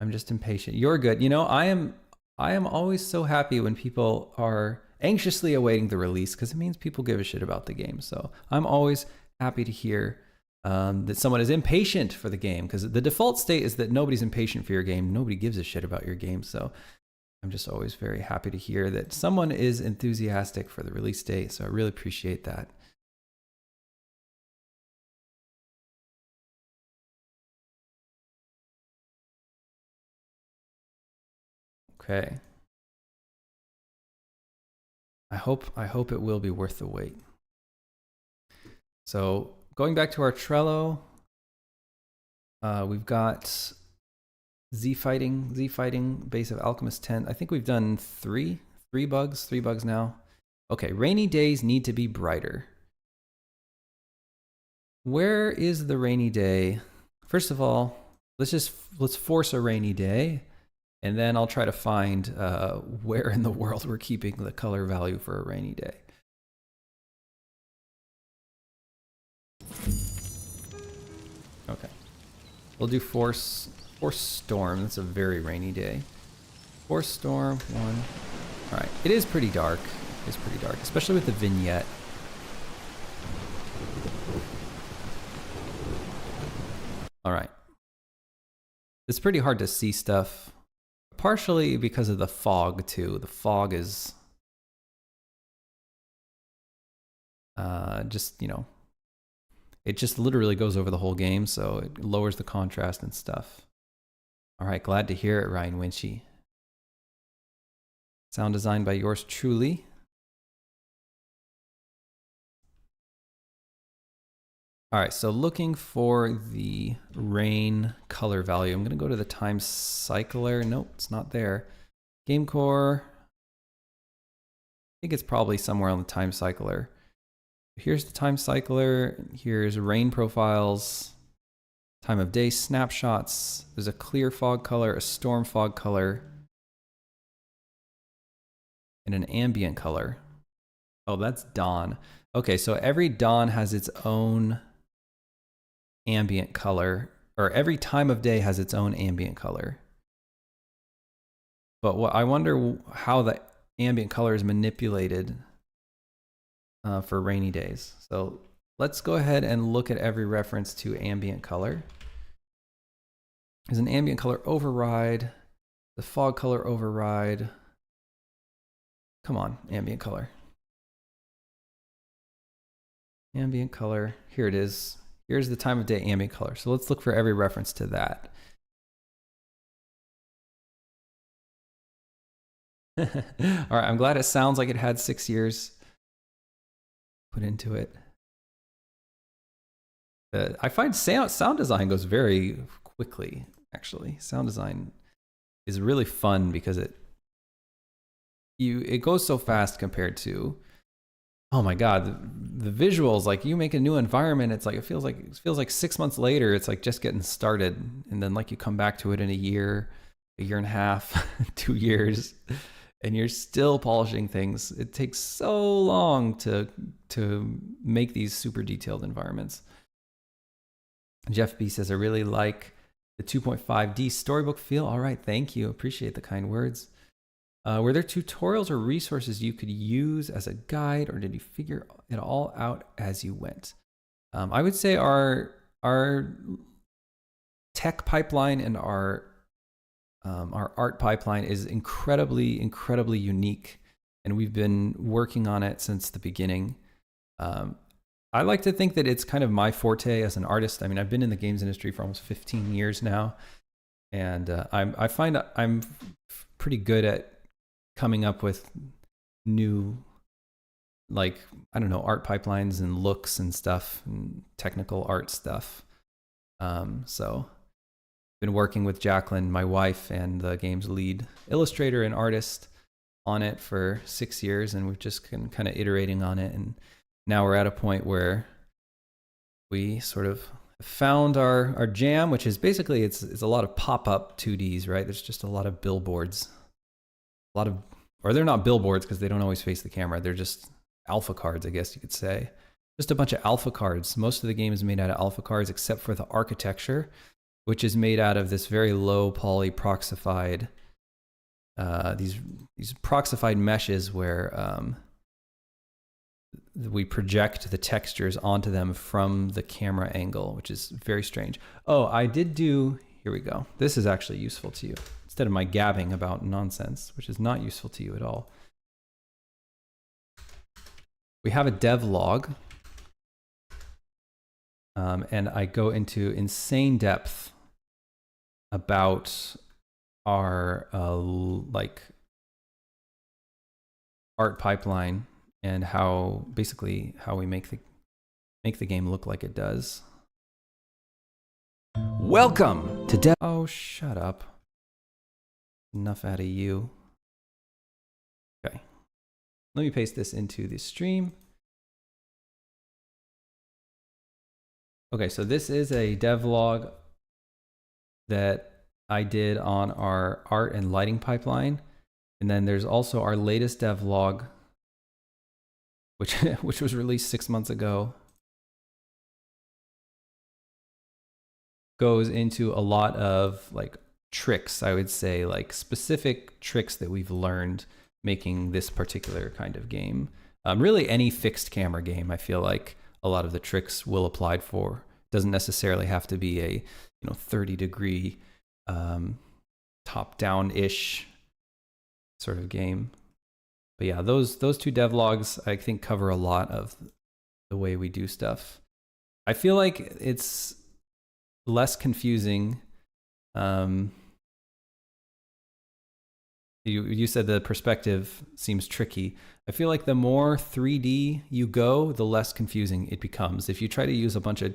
I'm just impatient. You're good. I am always so happy when people are anxiously awaiting the release because it means people give a shit about the game. So I'm always happy to hear that someone is impatient for the game, because the default state is that nobody's impatient for your game. Nobody gives a shit about your game. So I'm just always very happy to hear that someone is enthusiastic for the release date. So I really appreciate that. Okay. I hope it will be worth the wait. So going back to our Trello, we've got Z fighting, base of alchemist tent. I think we've done three bugs now. Okay, rainy days need to be brighter. Where is the rainy day? First of all, let's force a rainy day, and then I'll try to find where in the world we're keeping the color value for a rainy day. Okay, we'll do force storm. That's a very rainy day. Force storm 1. All right, it is pretty dark. It's pretty dark, especially with the vignette. All right. It's pretty hard to see stuff, partially because of the fog too. The fog is just, you know, it just literally goes over the whole game, so it lowers the contrast and stuff. All right, glad to hear it, Ryan Winchy. Sound design by yours truly. All right, so looking for the rain color value. I'm gonna go to the time cycler. Nope, it's not there. Game core. I think it's probably somewhere on the time cycler. Here's the time cycler. Here's rain profiles, time of day snapshots. There's a clear fog color, a storm fog color, and an ambient color. Oh, that's dawn. Okay, so every dawn has its own ambient color, or every time of day has its own ambient color. But what I wonder how the ambient color is manipulated for rainy days. So let's go ahead and look at every reference to ambient color. There's an ambient color override, the fog color override. Come on, ambient color. Ambient color, here it is. Here's the time of day ambient color. So let's look for every reference to that. All right, I'm glad it sounds like it had 6 years put into it. I find sound design goes very quickly, actually. Sound design is really fun because it goes so fast compared to, oh my God, the visuals, like you make a new environment, it's like, it feels like 6 months later, it's like just getting started. And then like you come back to it in a year and a half, 2 years, and you're still polishing things. It takes so long to make these super detailed environments. Jeff B says, I really like the 2.5D storybook feel. All right, thank you. Appreciate the kind words. Were there tutorials or resources you could use as a guide, or did you figure it all out as you went? I would say our tech pipeline and our art pipeline is incredibly unique, and we've been working on it since the beginning. I like to think that it's kind of my forte as an artist. I mean, I've been in the games industry for almost 15 years now, and I find I'm pretty good at coming up with new, like, I don't know, art pipelines and looks and stuff and technical art stuff. So been working with Jacqueline, my wife, and the game's lead illustrator and artist on it for 6 years, and we've just been kind of iterating on it, and now we're at a point where we sort of found our jam, which is basically it's a lot of pop-up 2Ds, right? There's just a lot of billboards. Or they're not billboards because they don't always face the camera. They're just alpha cards, I guess you could say. Just a bunch of alpha cards. Most of the game is made out of alpha cards, except for the architecture, which is made out of this very low poly proxified, these proxified meshes where we project the textures onto them from the camera angle, which is very strange. Oh, I did do, here we go. This is actually useful to you, instead of my gabbing about nonsense, which is not useful to you at all. We have a dev log, and I go into insane depth about our art pipeline and how basically how we make the game look like it does. Welcome to Oh, shut up. Enough out of you. Okay. Let me paste this into the stream. Okay, so this is a devlog that I did on our art and lighting pipeline. And then there's also our latest devlog, which was released 6 months ago. Goes into a lot of like tricks, I would say, like specific tricks that we've learned making this particular kind of game. Really any fixed camera game, I feel like a lot of the tricks will apply for. Doesn't necessarily have to be a 30-degree top-down-ish sort of game. But yeah, those two devlogs I think cover a lot of the way we do stuff. I feel like it's less confusing. You said the perspective seems tricky. I feel like the more 3D you go, the less confusing it becomes. If you try to use a bunch of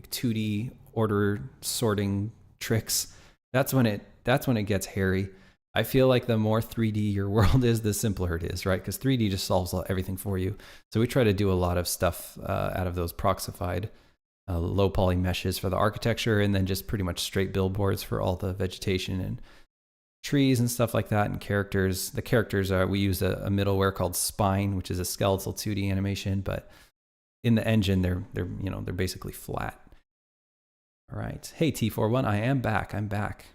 2D order sorting tricks, that's when it gets hairy. I feel like the more 3D your world is, the simpler it is, right? Because 3D just solves everything for you. So we try to do a lot of stuff out of those proxified low poly meshes for the architecture, and then just pretty much straight billboards for all the vegetation and trees and stuff like that, and characters. The characters we use a middleware called Spine, which is a skeletal 2D animation, but in the engine they're basically flat. All right. Hey T41, I am back. I'm back.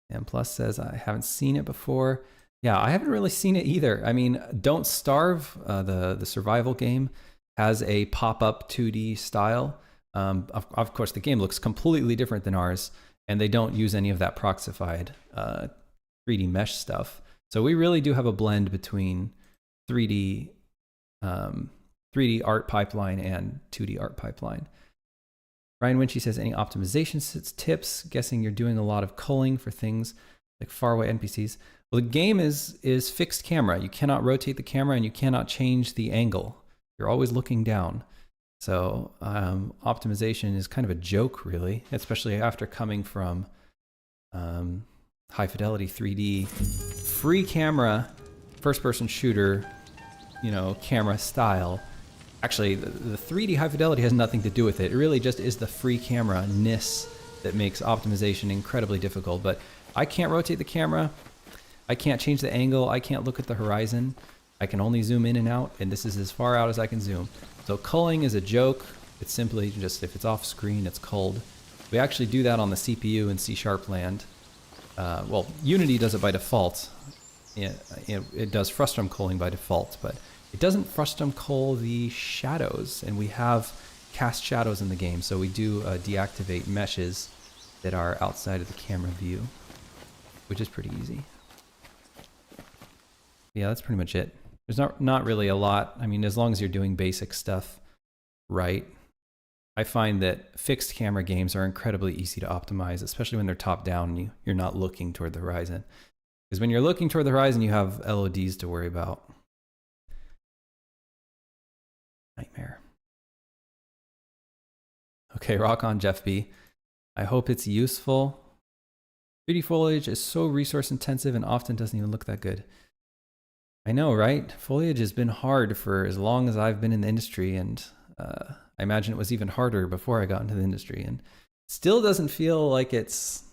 And Plus says I haven't seen it before. Yeah, I haven't really seen it either. I mean, Don't Starve, the survival game, has a pop-up 2D style. Of course, the game looks completely different than ours, and they don't use any of that proxified 3D mesh stuff. So we really do have a blend between 3D art pipeline and 2D art pipeline. Ryan Winchy says, any optimization tips? Guessing you're doing a lot of culling for things like faraway NPCs. Well, the game is fixed camera. You cannot rotate the camera and you cannot change the angle. You're always looking down. So optimization is kind of a joke, really, especially after coming from high fidelity 3D, free camera, first person shooter, camera style. Actually, the 3D high fidelity has nothing to do with it. It really just is the free camera-ness that makes optimization incredibly difficult. But I can't rotate the camera. I can't change the angle. I can't look at the horizon. I can only zoom in and out, and this is as far out as I can zoom. So culling is a joke. It's simply just, if it's off screen, it's culled. We actually do that on the CPU in C# land. Well, Unity does it by default. It does frustum culling by default, but it doesn't frustum cull the shadows, and we have cast shadows in the game, so we do deactivate meshes that are outside of the camera view, which is pretty easy. Yeah, that's pretty much it. There's not really a lot. I mean, as long as you're doing basic stuff right. I find that fixed camera games are incredibly easy to optimize, especially when they're top down and you're not looking toward the horizon. Because when you're looking toward the horizon, you have LODs to worry about. Nightmare. Okay, rock on, Jeff B. I hope it's useful. 3D foliage is so resource intensive and often doesn't even look that good. I know, right? Foliage has been hard for as long as I've been in the industry, and I imagine it was even harder before I got into the industry, and still doesn't feel like it's...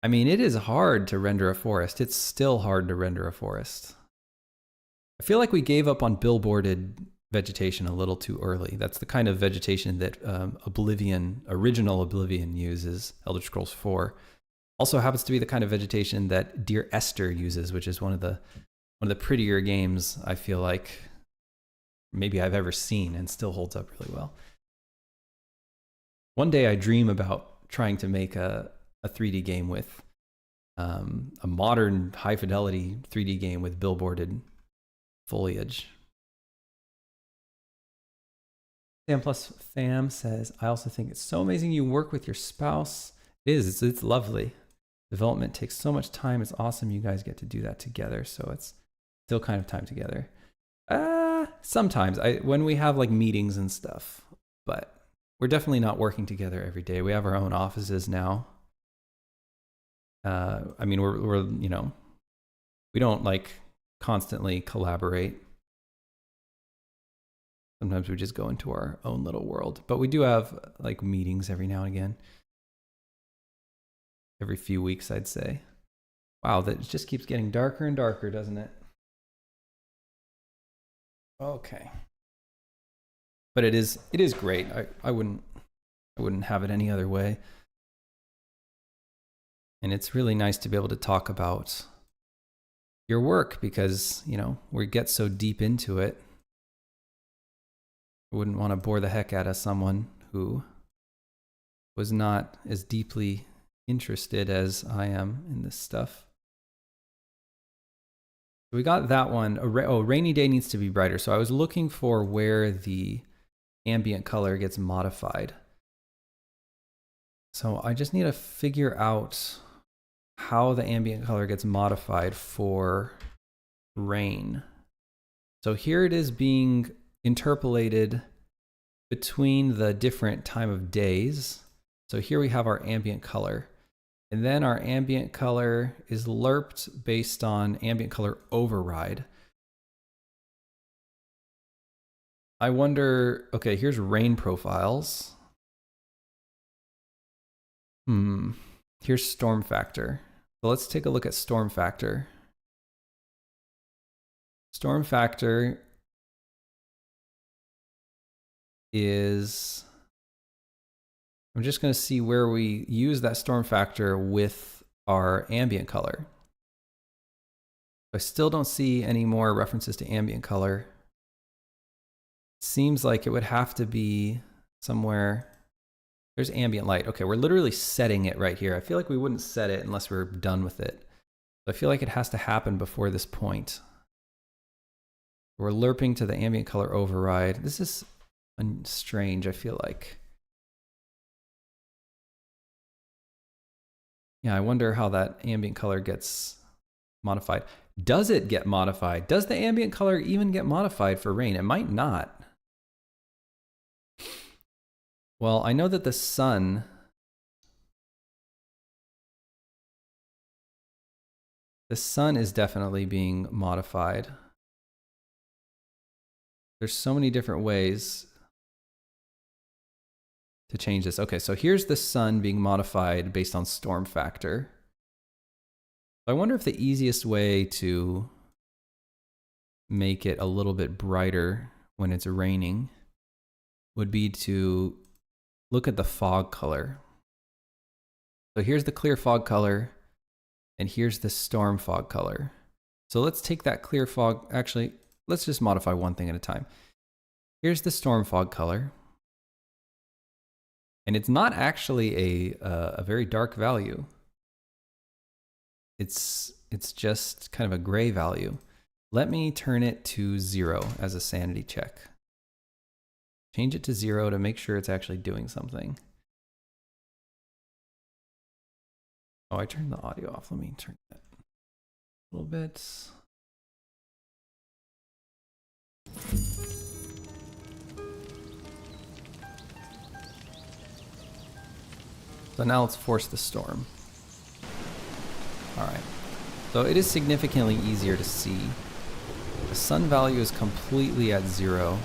I mean, it is hard to render a forest. It's still hard to render a forest. I feel like we gave up on billboarded vegetation a little too early. That's the kind of vegetation that original Oblivion uses, Elder Scrolls 4. Also happens to be the kind of vegetation that Dear Esther uses, which is one of the prettier games I feel like maybe I've ever seen, and still holds up really well. One day I dream about trying to make a 3D game with a modern high fidelity 3D game with billboarded foliage. Sam Plus Fam says, I also think it's so amazing you work with your spouse. It is, it's lovely. Development takes so much time. It's awesome you guys get to do that together. So it's still kind of time together. Sometimes when we have like meetings and stuff, but we're definitely not working together every day. We have our own offices now. I mean, we're you know, we don't like constantly collaborate. Sometimes we just go into our own little world, but we do have like meetings every now and again. Every few weeks, I'd say. Wow, that just keeps getting darker and darker, doesn't it? Okay. But it is great. I wouldn't have it any other way. And it's really nice to be able to talk about your work because, you know, we get so deep into it. I wouldn't want to bore the heck out of someone who was not as deeply interested as I am in this stuff. We got that one. Rainy day needs to be brighter. So I was looking for where the ambient color gets modified. So I just need to figure out how the ambient color gets modified for rain. So here it is being interpolated between the different time of days. So here we have our ambient color. And then our ambient color is lerped based on ambient color override. I wonder, okay, here's rain profiles. Here's storm factor. So let's take a look at storm factor. Storm factor is, I'm just going to see where we use that storm factor with our ambient color. I still don't see any more references to ambient color. Seems like it would have to be somewhere. There's ambient light. Okay, we're literally setting it right here. I feel like we wouldn't set it unless we're done with it. So I feel like it has to happen before this point. We're lerping to the ambient color override. This is strange, I feel like. Yeah, I wonder how that ambient color gets modified. Does it get modified? Does the ambient color even get modified for rain? It might not. Well, I know that the sun is definitely being modified. There's so many different ways to change this. Okay, so here's the sun being modified based on storm factor. I wonder if the easiest way to make it a little bit brighter when it's raining would be to look at the fog color. So here's the clear fog color, and here's the storm fog color. So let's take that clear fog, actually, let's just modify one thing at a time. Here's the storm fog color. And it's not actually a very dark value. It's just kind of a gray value. Let me turn it to 0 as a sanity check. Change it to 0 to make sure it's actually doing something. Oh, I turned the audio off. Let me turn that a little bit. So now let's force the storm. All right. So it is significantly easier to see. The sun value is completely at 0.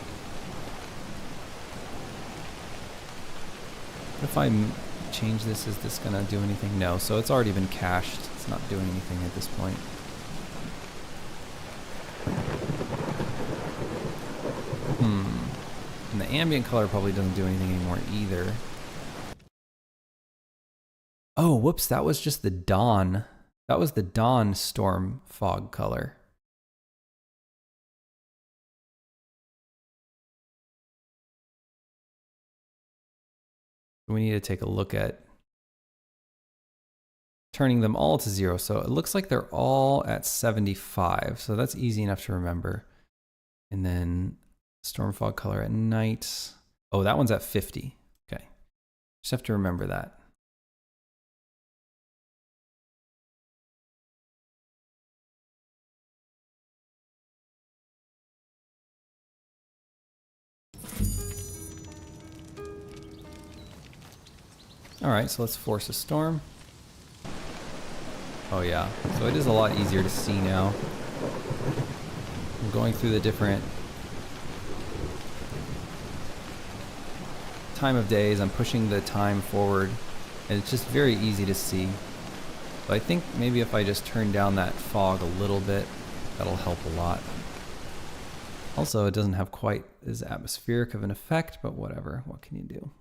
What if I change this? Is this going to do anything? No. So it's already been cached. It's not doing anything at this point. And the ambient color probably doesn't do anything anymore either. Oh, whoops. That was just the dawn. That was the dawn storm fog color. We need to take a look at turning them all to 0. So it looks like they're all at 75. So that's easy enough to remember. And then storm fog color at night. Oh, that one's at 50. Okay. Just have to remember that. All right, so let's force a storm. Oh yeah, so it is a lot easier to see now. I'm going through the different time of days. I'm pushing the time forward, and it's just very easy to see. So I think maybe if I just turn down that fog a little bit, that'll help a lot. Also, it doesn't have quite as atmospheric of an effect, but whatever. What can you do?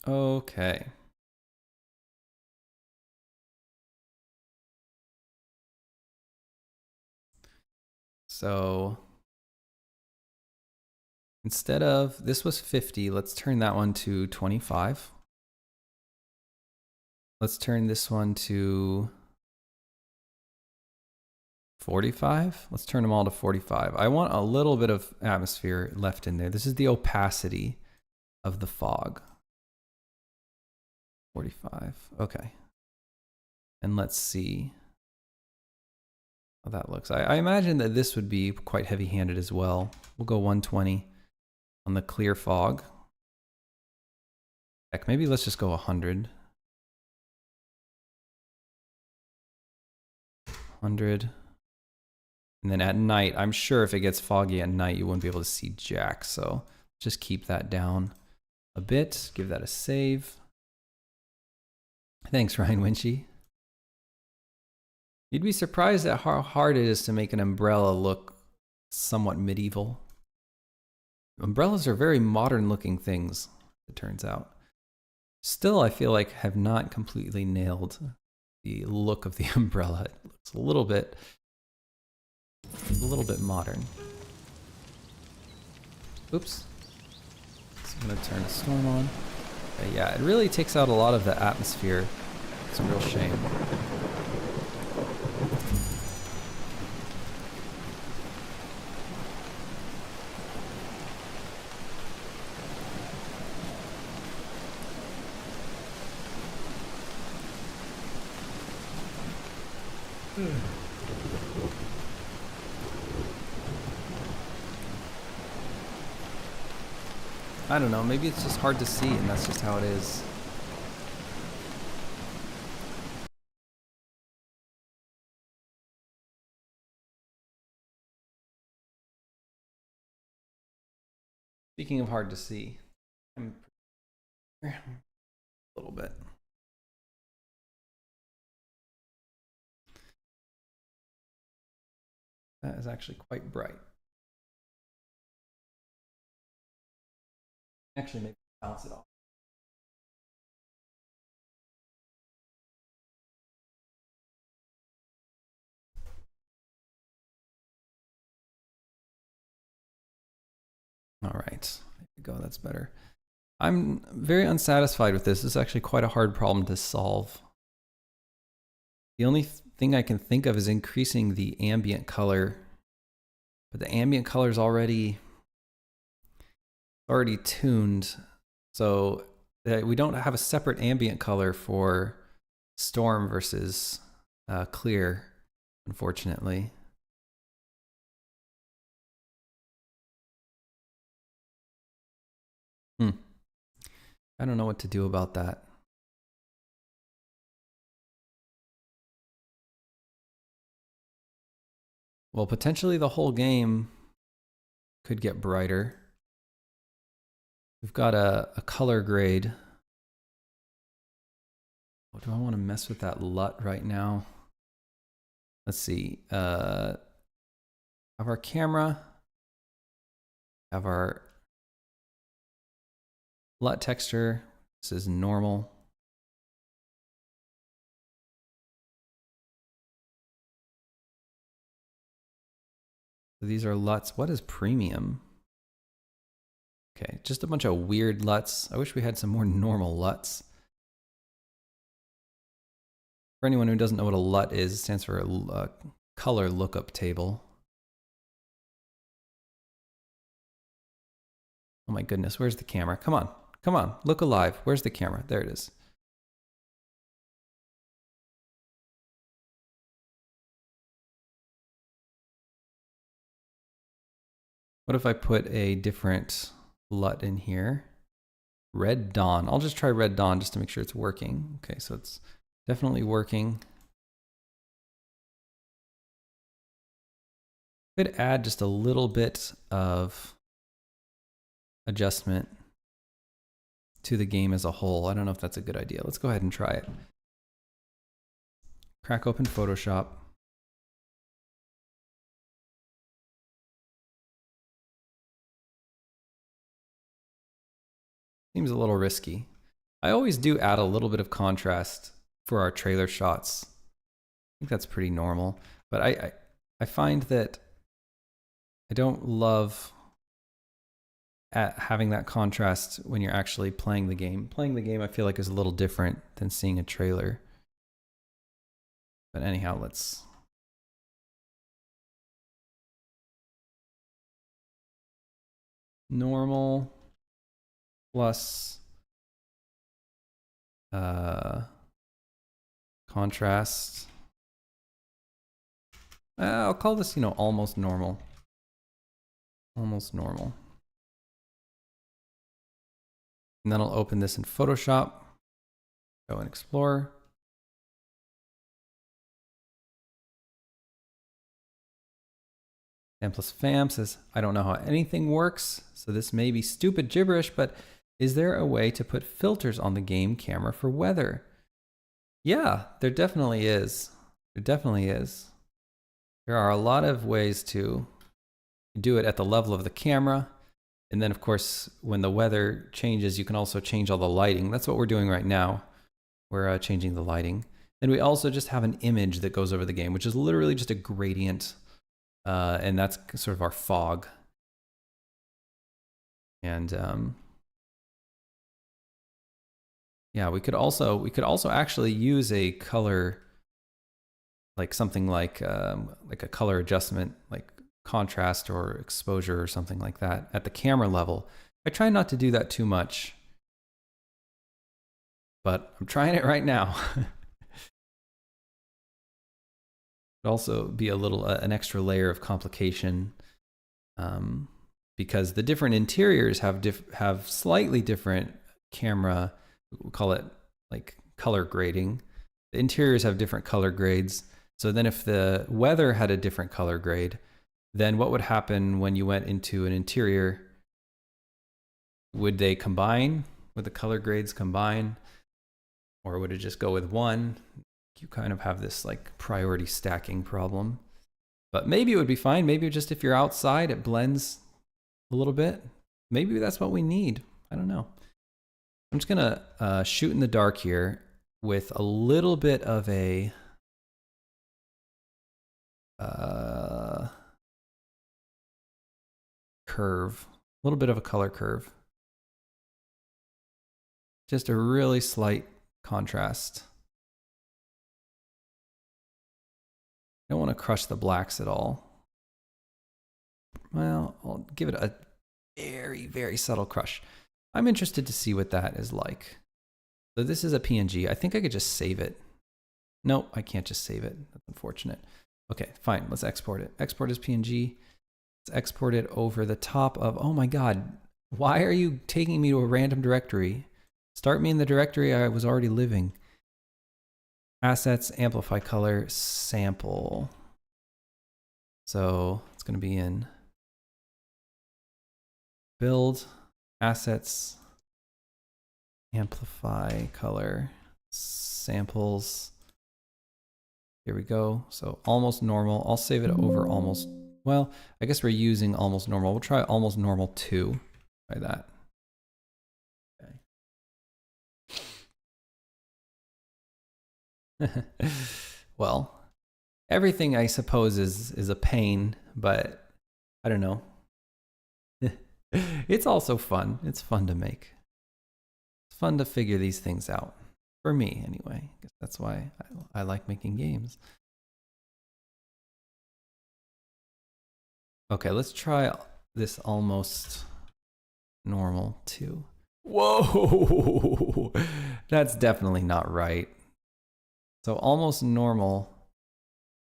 Okay. So instead of, this was 50, let's turn that one to 25. Let's turn this one to 45. Let's turn them all to 45. I want a little bit of atmosphere left in there. This is the opacity of the fog. 45. Okay. And let's see how that looks. I imagine that this would be quite heavy-handed as well. We'll go 120 on the clear fog. Heck, maybe let's just go 100. 100. And then at night, I'm sure if it gets foggy at night, you wouldn't be able to see jack. So just keep that down a bit. Give that a save. Thanks, Ryan Winchy. You'd be surprised at how hard it is to make an umbrella look somewhat medieval. Umbrellas are very modern looking things, it turns out. Still, I feel like have not completely nailed the look of the umbrella. It looks a little bit modern. Oops. So I'm gonna turn the storm on. Okay, yeah, it really takes out a lot of the atmosphere. It's a real shame. I don't know, maybe it's just hard to see and that's just how it is. Speaking of hard to see, I'm a little bit. That is actually quite bright. Actually, maybe bounce it off. All right, there you go, that's better. I'm very unsatisfied with this. This is actually quite a hard problem to solve. The only thing I can think of is increasing the ambient color, but the ambient color is already tuned, so that we don't have a separate ambient color for storm versus clear, unfortunately. I don't know what to do about that. Well, potentially the whole game could get brighter. We've got a color grade. Oh, do I want to mess with that LUT right now? Let's see. Have our camera, have our LUT texture. This is normal. So these are LUTs. What is premium? Okay, just a bunch of weird LUTs. I wish we had some more normal LUTs. For anyone who doesn't know what a LUT is, it stands for a color lookup table. Oh my goodness, where's the camera? Come on, come on, look alive. Where's the camera? There it is. What if I put a different LUT in here? Red Dawn. I'll just try Red Dawn just to make sure it's working. Okay, so it's definitely working. Could add just a little bit of adjustment to the game as a whole. I don't know if that's a good idea. Let's go ahead and try it. Crack open Photoshop. Seems a little risky. I always do add a little bit of contrast for our trailer shots. I think that's pretty normal, but I find that I don't love having that contrast when you're actually playing the game. Playing the game I feel like is a little different than seeing a trailer. But anyhow, let's normal plus contrast. I'll call this, you know, almost normal. Almost normal. And then I'll open this in Photoshop. Go and explore. Fam plus Fam says, I don't know how anything works, so this may be stupid gibberish, but is there a way to put filters on the game camera for weather? Yeah, there definitely is. There definitely is. There are a lot of ways to do it at the level of the camera. And then, of course, when the weather changes, you can also change all the lighting. That's what we're doing right now. We're changing the lighting. And we also just have an image that goes over the game, which is literally just a gradient. And that's sort of our fog. And yeah, we could also actually use a color, like something like a color adjustment, like contrast or exposure or something like that at the camera level. I try not to do that too much, but I'm trying it right now. It'd also be a little an extra layer of complication because the different interiors have slightly different camera. We'll call it like color grading. The interiors have different color grades. So then if the weather had a different color grade, then what would happen when you went into an interior? Would they combine? Would the color grades combine? Or would it just go with one? You kind of have this like priority stacking problem. But maybe it would be fine. Maybe just if you're outside, it blends a little bit. Maybe that's what we need. I don't know. I'm just gonna shoot in the dark here with a little bit of a curve, a little bit of a color curve. Just a really slight contrast. I don't want to crush the blacks at all. Well, I'll give it a very, very subtle crush. I'm interested to see what that is like. So this is a PNG. I think I could just save it. Nope, I can't just save it. That's unfortunate. Okay, fine. Let's export it. Export as PNG. Let's export it over the top of, oh my God, why are you taking me to a random directory? Start me in the directory I was already living. Assets, amplify color, sample. So it's going to be in build, assets, amplify color, samples. Here we go. So almost normal. I'll save it over almost. Well, I guess we're using almost normal. We'll try almost normal 2. Try that. Okay. Well, everything I suppose is a pain, but I don't know. It's also fun. It's fun to make. It's fun to figure these things out. For me, anyway. I guess that's why I like making games. Okay, let's try this almost normal too. Whoa! That's definitely not right. So almost normal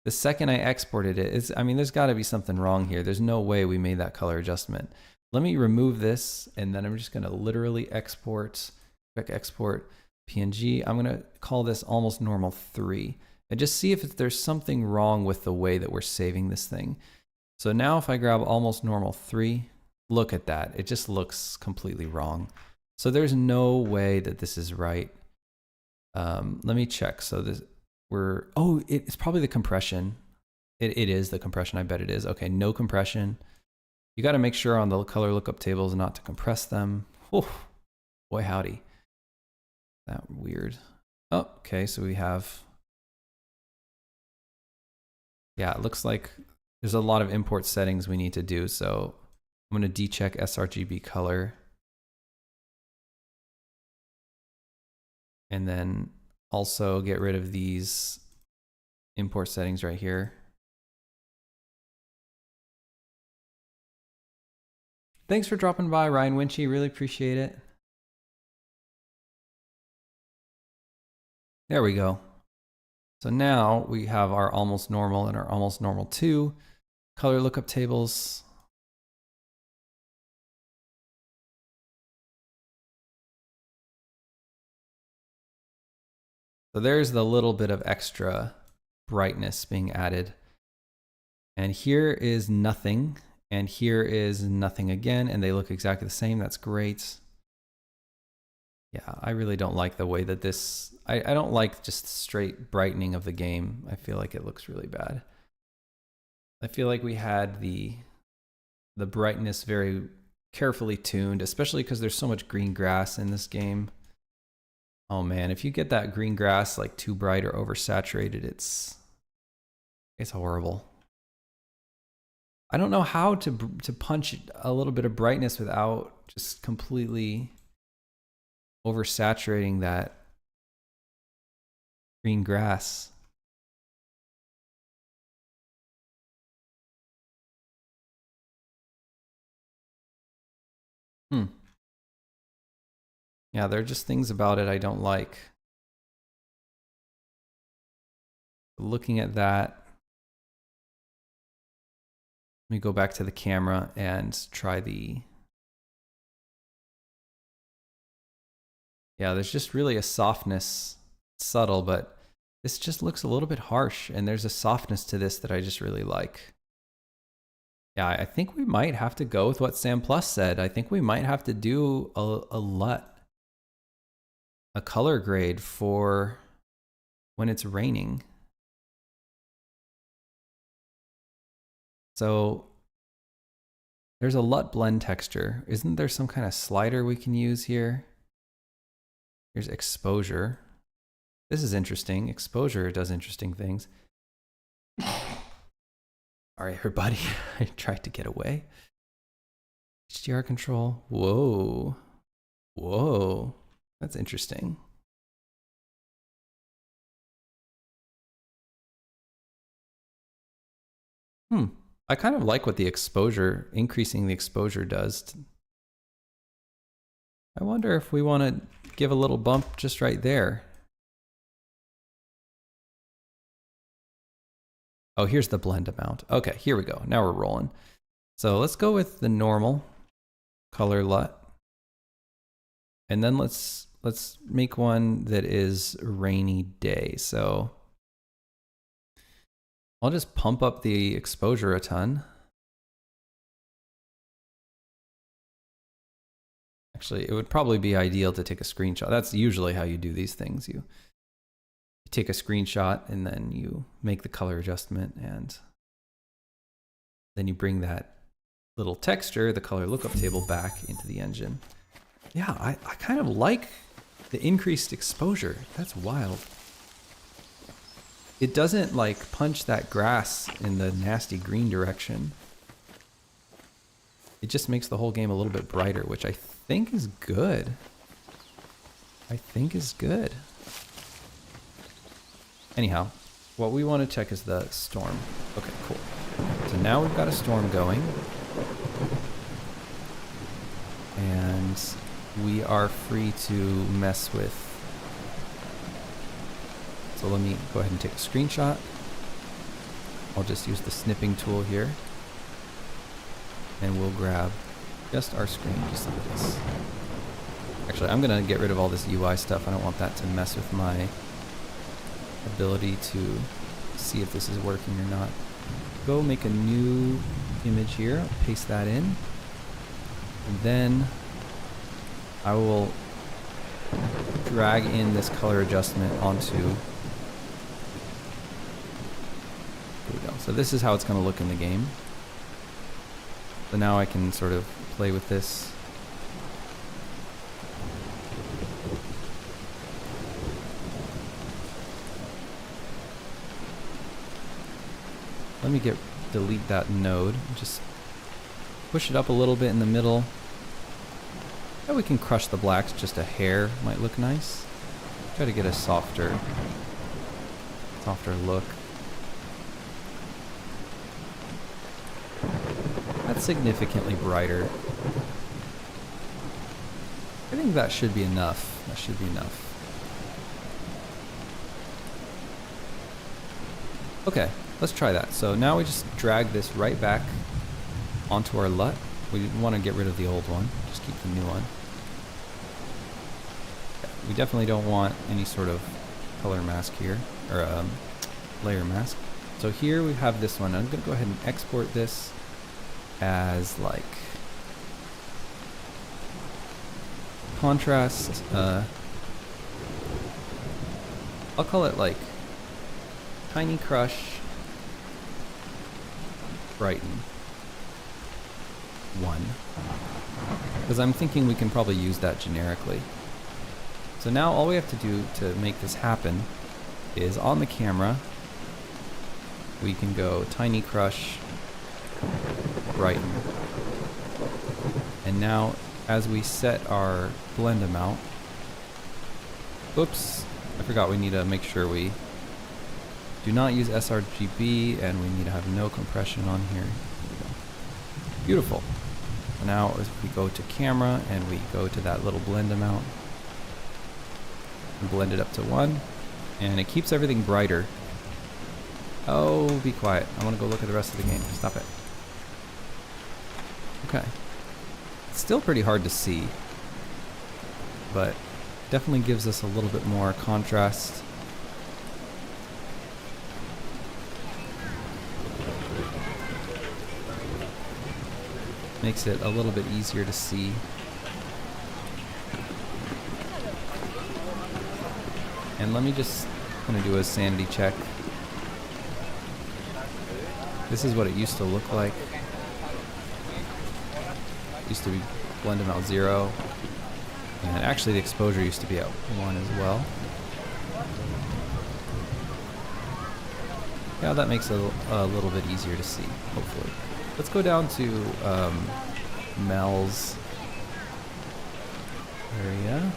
The second I exported it, I mean, there's got to be something wrong here. There's no way we made that color adjustment. Let me remove this, and then I'm just going to literally export, quick export PNG. I'm going to call this almost normal 3 and just see if there's something wrong with the way that we're saving this thing. So now if I grab almost normal 3, look at that. It just looks completely wrong. So there's no way that this is right. Let me check. So this, it's probably the compression. It is the compression. I bet it is. Okay, no compression. You got to make sure on the color lookup tables not to compress them. Oh, boy howdy. That weird. Oh, okay, so we have, yeah, it looks like there's a lot of import settings we need to do. So I'm going to decheck sRGB color. And then also get rid of these import settings right here. Thanks for dropping by, Ryan Winchy. Really appreciate it. There we go. So now we have our almost normal and our almost normal 2 color lookup tables. So there's the little bit of extra brightness being added. And here is nothing. And here is nothing again. And they look exactly the same. That's great. Yeah, I really don't like the way that this, I don't like just straight brightening of the game. I feel like it looks really bad. I feel like we had the brightness very carefully tuned, especially because there's so much green grass in this game. Oh man, if you get that green grass like too bright or oversaturated, it's horrible. I don't know how to punch a little bit of brightness without just completely oversaturating that green grass. Yeah, there are just things about it I don't like. Looking at that, let me go back to the camera and try the, yeah, there's just really a softness, subtle, but this just looks a little bit harsh, and there's a softness to this that I just really like. Yeah, I think we might have to go with what Sam Plus said. I think we might have to do a LUT, a color grade for when it's raining. So there's a LUT blend texture. Isn't there some kind of slider we can use here? Here's exposure. This is interesting. Exposure does interesting things. All right, everybody, I tried to get away. HDR control. Whoa. Whoa. That's interesting. I kind of like what the exposure, increasing the exposure does. I wonder if we want to give a little bump just right there. Oh, here's the blend amount. Okay, here we go. Now we're rolling. So let's go with the normal color LUT. And then let's make one that is rainy day. So I'll just pump up the exposure a ton. Actually, it would probably be ideal to take a screenshot. That's usually how you do these things. You take a screenshot and then you make the color adjustment, and then you bring that little texture, the color lookup table, back into the engine. Yeah, I kind of like the increased exposure. That's wild. It doesn't like punch that grass in the nasty green direction. It just makes the whole game a little bit brighter, which I think is good. I think is good. Anyhow, what we want to check is the storm. Okay, cool. So now we've got a storm going. And we are free to mess with. So let me go ahead and take a screenshot. I'll just use the snipping tool here. And we'll grab just our screen, just like this. Actually, I'm gonna get rid of all this UI stuff. I don't want that to mess with my ability to see if this is working or not. Go make a new image here, I'll paste that in. And then I will drag in this color adjustment onto. Here we go. So this is how it's going to look in the game. So now I can sort of play with this. Let me delete that node. Just push it up a little bit in the middle. Yeah, we can crush the blacks just a hair. Might look nice. Try to get a softer look. That's significantly brighter. I think that should be enough. That should be enough. Okay, let's try that. So now we just drag this right back onto our LUT. We want to get rid of the old one, just keep the new one. Okay, we definitely don't want any sort of color mask here, or layer mask. So here we have this one. I'm going to go ahead and export this as like contrast. I'll call it like Tiny Crush Brighten 1. Because I'm thinking we can probably use that generically. So now all we have to do to make this happen is on the camera, we can go Tiny Crush Brighten. And now as we set our blend amount, oops, I forgot we need to make sure we do not use sRGB and we need to have no compression on here. Beautiful. So now as we go to camera and we go to that little blend amount and blend it up to 1, and it keeps everything brighter. Oh, be quiet. I want to go look at the rest of the game. Stop it. Okay. It's still pretty hard to see, but definitely gives us a little bit more contrast. Makes it a little bit easier to see. And let me just kind of do a sanity check. This is what it used to look like. It used to be blend amount 0. And actually the exposure used to be at 1 as well. Yeah, that makes it a little bit easier to see, hopefully. Let's go down to Mel's area.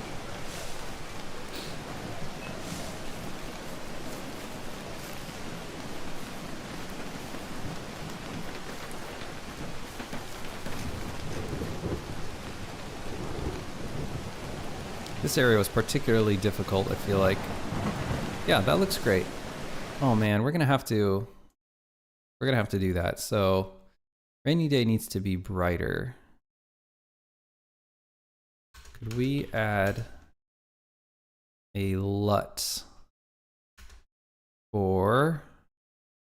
This area was particularly difficult, I feel like. Yeah, that looks great. Oh man, we're gonna have to do that. So Rainy Day needs to be brighter. Could we add a LUT for,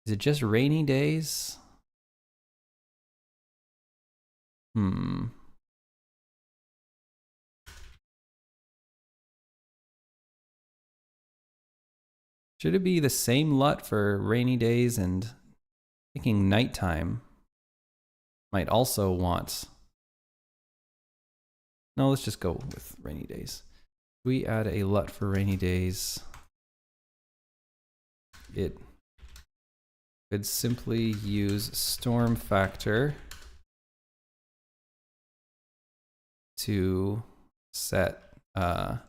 is it just rainy days? Should it be the same LUT for rainy days, and thinking nighttime might also want. No, let's just go with rainy days. We add a LUT for rainy days. It could simply use storm factor to set the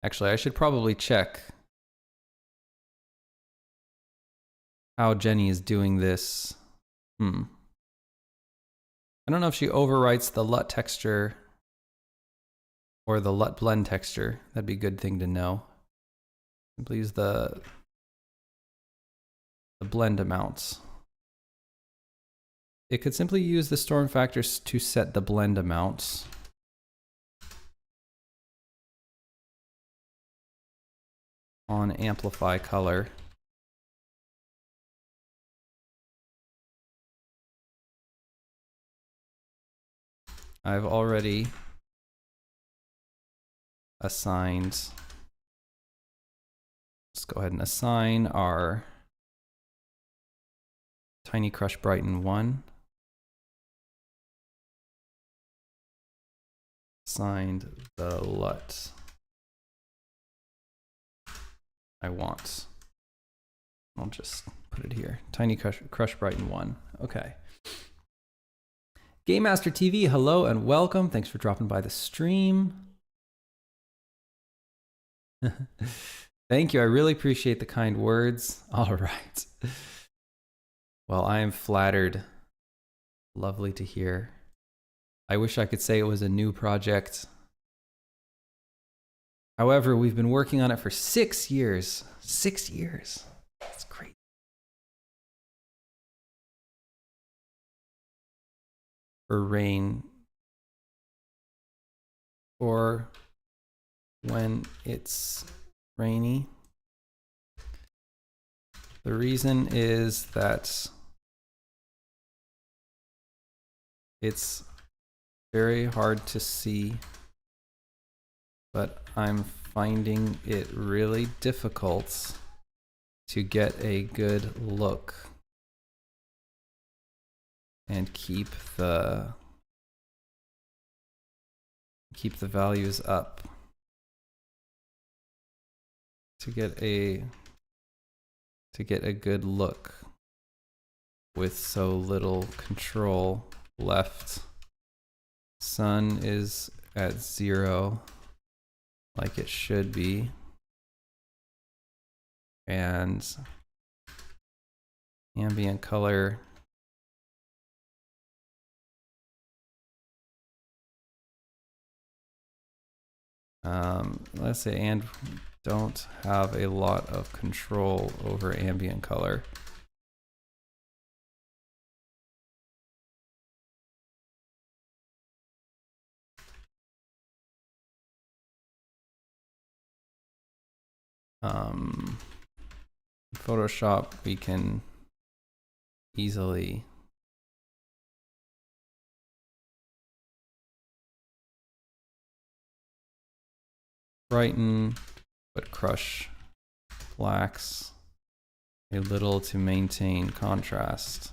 actually, I should probably check how Jenny is doing this. I don't know if she overwrites the LUT texture or the LUT blend texture. That'd be a good thing to know. Simply use the blend amounts. It could simply use the storm factors to set the blend amounts. On amplify color. I've already assigned, let's go ahead and assign our Tiny Crush Brighten 1. Assigned the LUT I want. I'll just put it here. Tiny Crush Brighten 1. Okay. Game Master TV, hello and welcome. Thanks for dropping by the stream. Thank you. I really appreciate the kind words. All right. Well, I am flattered. Lovely to hear. I wish I could say it was a new project. However, we've been working on it for 6 years. 6 years. That's great. For rain. Or when it's rainy. The reason is that it's very hard to see, but I'm finding it really difficult to get a good look and keep the values up to get a good look with so little control left. Sun is at 0 like it should be, and ambient color let's say, and don't have a lot of control over ambient color. Photoshop, we can easily brighten, but crush blacks a little to maintain contrast.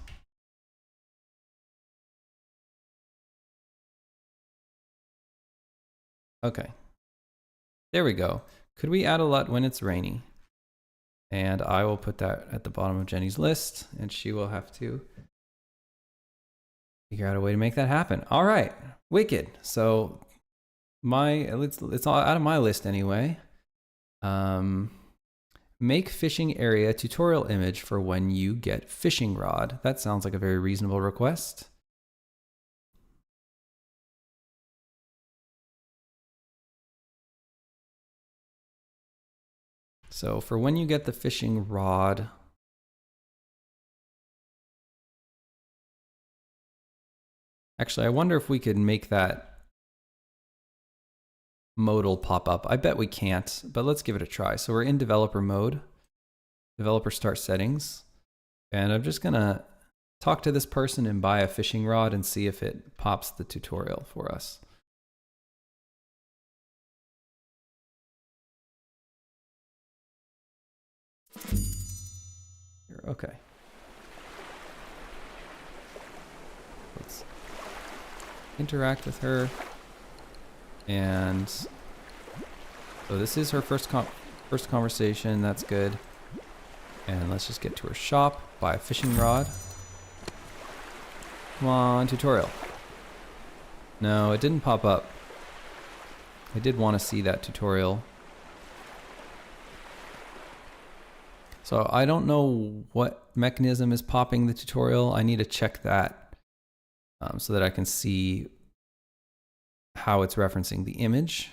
Okay, there we go. Could we add a LUT when it's rainy? And I will put that at the bottom of Jenny's list, and she will have to figure out a way to make that happen. All right, wicked. So it's all out of my list anyway. Make fishing area tutorial image for when you get fishing rod. That sounds like a very reasonable request. So for when you get the fishing rod, actually, I wonder if we could make that modal pop up. I bet we can't, but let's give it a try. So we're in developer mode, developer start settings, and I'm just gonna talk to this person and buy a fishing rod and see if it pops the tutorial for us. Here, okay. Let's interact with her. And so this is her first conversation. That's good. And let's just get to her shop, buy a fishing rod. Come on, tutorial. No, it didn't pop up. I did want to see that tutorial. So I don't know what mechanism is popping the tutorial. I need to check that so that I can see how it's referencing the image.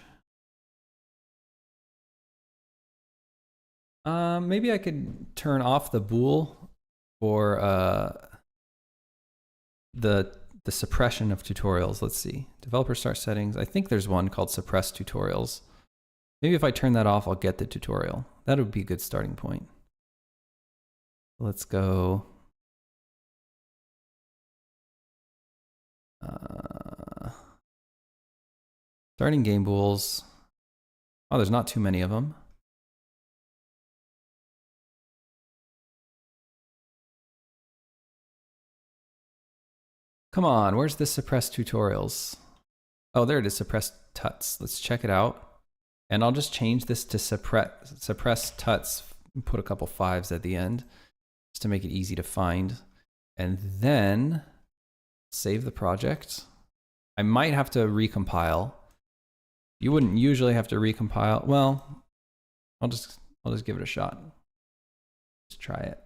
Maybe I could turn off the bool for the suppression of tutorials. Let's see. Developer start settings. I think there's one called suppress tutorials. Maybe if I turn that off, I'll get the tutorial. That would be a good starting point. Let's go. Starting game bools. Oh, there's not too many of them. Come on, where's the suppress tutorials? Oh, there it is, suppress tuts. Let's check it out. And I'll just change this to suppress tuts, put a couple 5s at the end, just to make it easy to find. And then save the project. I might have to recompile. You wouldn't usually have to recompile. Well, I'll just give it a shot. Let's try it.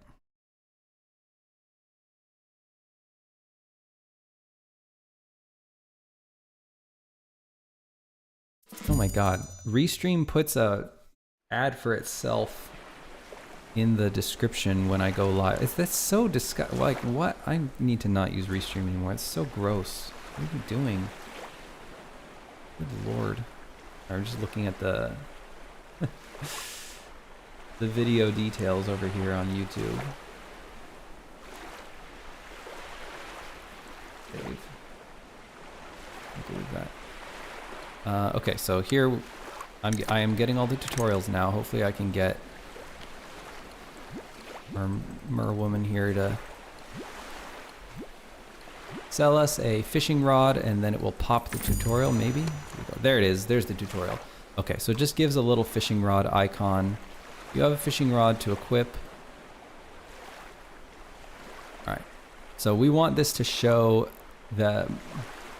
Oh my god. Restream puts a ad for itself in the description when I go live. That's so disgusting. Like, what? I need to not use Restream anymore. It's so gross. What are you doing? Good lord. I'm just looking at the the video details over here on YouTube. Dave. I believe that. Okay, so here I am getting all the tutorials now. Hopefully I can get our merwoman here to sell us a fishing rod, and then it will pop the tutorial, maybe? There it is. There's the tutorial. Okay, so it just gives a little fishing rod icon. You have a fishing rod to equip. All right. So we want this to show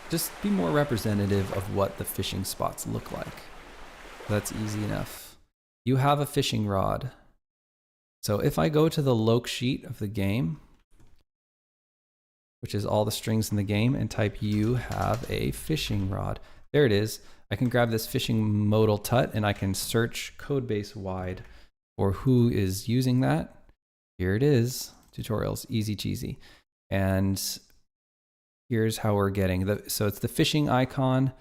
just be more representative of what the fishing spots look like. That's easy enough. You have a fishing rod. So if I go to the loc sheet of the game, which is all the strings in the game, and type you have a fishing rod. There it is. I can grab this fishing modal tut and I can search codebase wide for who is using that. Here it is. Tutorials, easy cheesy. And here's how we're getting so it's the fishing icon,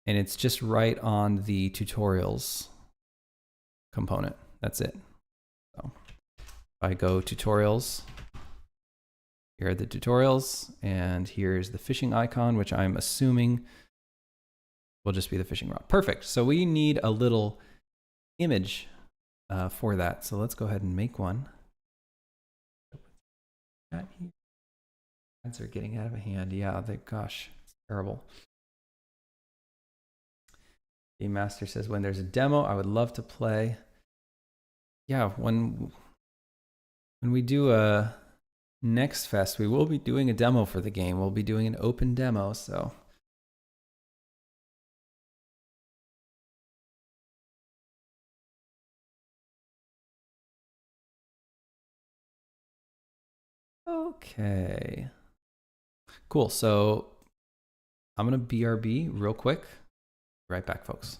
and it's just right on the tutorials component. That's it. So if I go tutorials, here are the tutorials, and here's the fishing icon, which I'm assuming will just be the fishing rod. Perfect. So we need a little image for that. So let's go ahead and make one. Ads are getting out of hand. Yeah, gosh, it's terrible. Game Master says, when there's a demo, I would love to play. Yeah, when we do a Next Fest, we will be doing a demo for the game. We'll be doing an open demo, so. Okay. Cool, so I'm gonna BRB real quick. Right back, folks.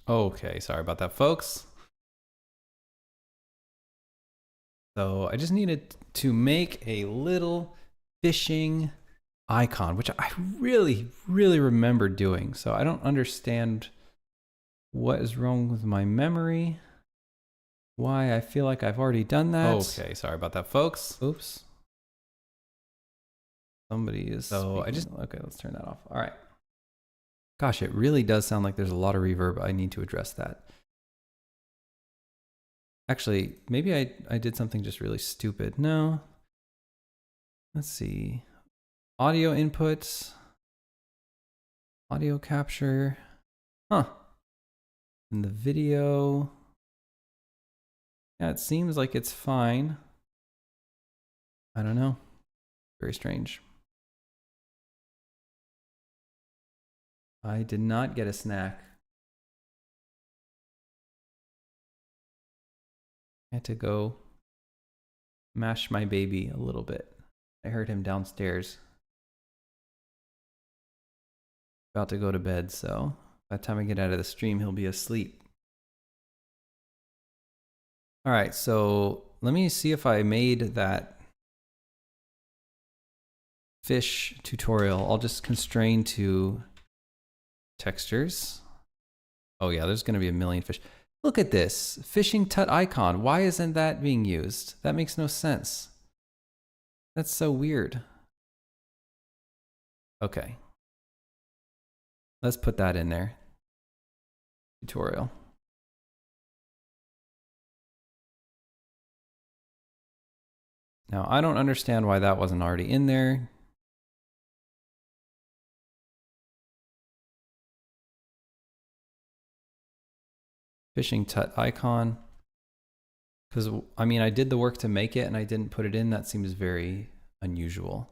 Okay, sorry about that, folks. So I just needed to make a little fishing icon, which I really remember doing. So I don't understand what is wrong with my memory. Why I feel like I've already done that. Okay, sorry about that, folks. Oops. Somebody is speaking. Okay, let's turn that off. All right. Gosh, it really does sound like there's a lot of reverb. I need to address that. Actually, maybe I did something just really stupid. No. Let's see. Audio inputs. Audio capture. Huh. And the video. Yeah, it seems like it's fine. I don't know. Very strange. I did not get a snack. I had to go mash my baby a little bit. I heard him downstairs. About to go to bed, so by the time I get out of the stream, he'll be asleep. All right, so let me see if I made that fish tutorial. I'll just constrain to textures. Oh yeah, there's gonna be a million fish. Look at this, fishing tut icon. Why isn't that being used? That makes no sense. That's so weird. Okay. Let's put that in there. Tutorial. Now, I don't understand why that wasn't already in there. Fishing tut icon. Because, I mean, I did the work to make it and I didn't put it in. That seems very unusual.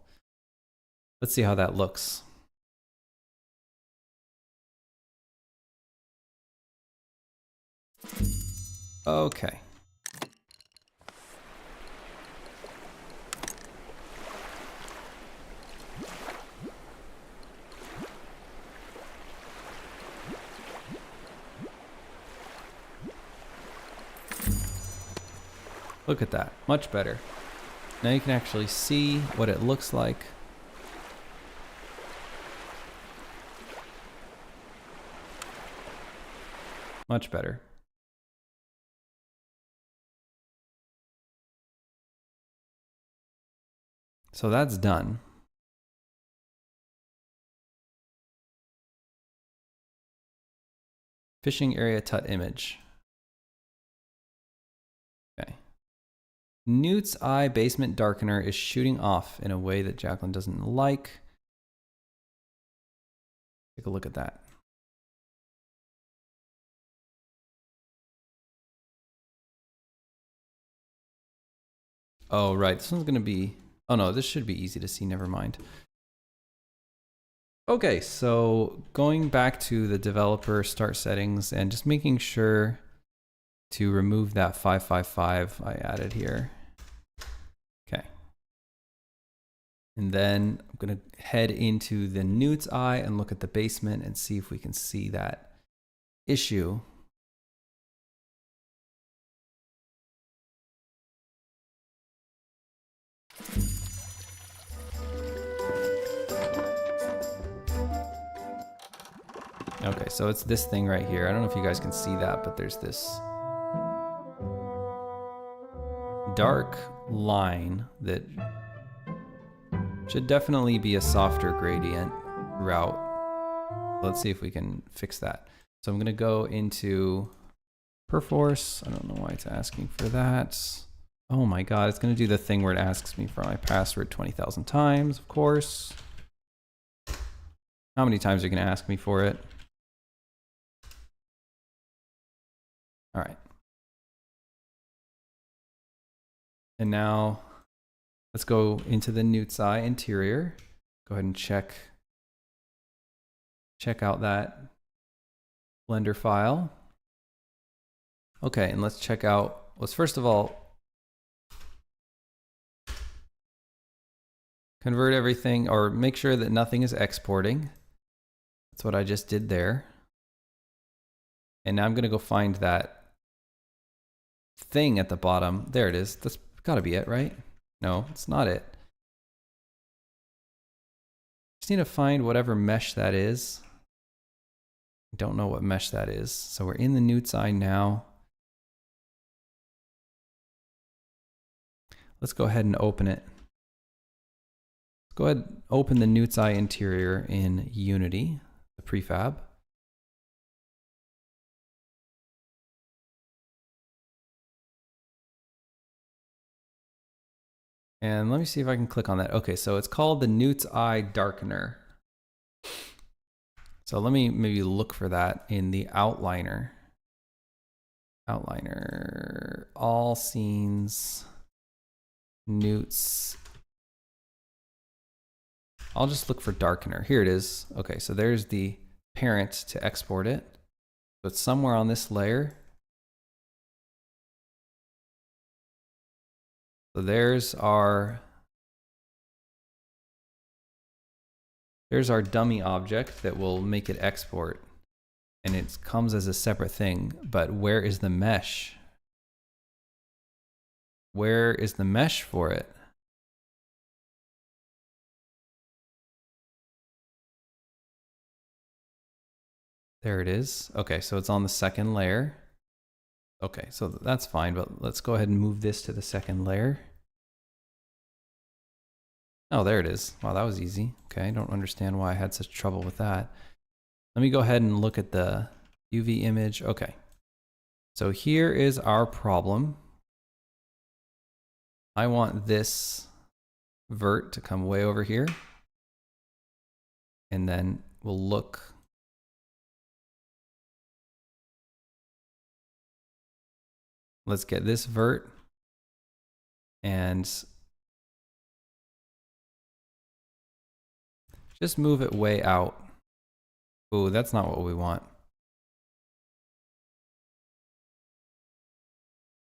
Let's see how that looks. Okay. Look at that, much better. Now you can actually see what it looks like. Much better. So that's done. Fishing area tut image. Okay. Newt's eye basement darkener is shooting off in a way that Jacqueline doesn't like. Take a look at that. Oh, right. This one's going to be... Oh, no, this should be easy to see. Never mind. Okay, so going back to the developer start settings and just making sure to remove that 555 I added here. Okay. And then I'm going to head into the Newt's eye and look at the basement and see if we can see that issue. Okay, so it's this thing right here. I don't know if you guys can see that, but there's this dark line that should definitely be a softer gradient throughout. Let's see if we can fix that. So I'm going to go into Perforce. I don't know why it's asking for that. Oh my God, it's going to do the thing where it asks me for my password 20,000 times, of course. How many times are you going to ask me for it? All right. And now let's go into the Newt's eye interior. Go ahead and check out that Blender file. Okay, and let's check out, let's first of all, convert everything or make sure that nothing is exporting. That's what I just did there. And now I'm going to go find that thing at the bottom. There it is. That's got to be it, right? No, it's not it. Just need to find whatever mesh that is. Don't know what mesh that is. So we're in the newt's eye now. Let's go ahead and open it. Let's go ahead and open the newt's eye interior in Unity, the prefab. And let me see if I can click on that. Okay, so it's called the newt's eye darkener. So let me maybe look for that in the outliner. Outliner, all scenes, newts. I'll just look for darkener. Here it is. Okay, so there's the parent to export it. So it's somewhere on this layer. So there's our dummy object that will make it export. And it comes as a separate thing, but where is the mesh? Where is the mesh for it? There it is. Okay, so it's on the second layer. Okay, so that's fine, but let's go ahead and move this to the second layer. Oh, there it is. Wow, that was easy. Okay, I don't understand why I had such trouble with that. Let me go ahead and look at the UV image. Okay, so here is our problem. I want this vert to come way over here. And then we'll look. Let's get this vert and just move it way out. Oh, that's not what we want.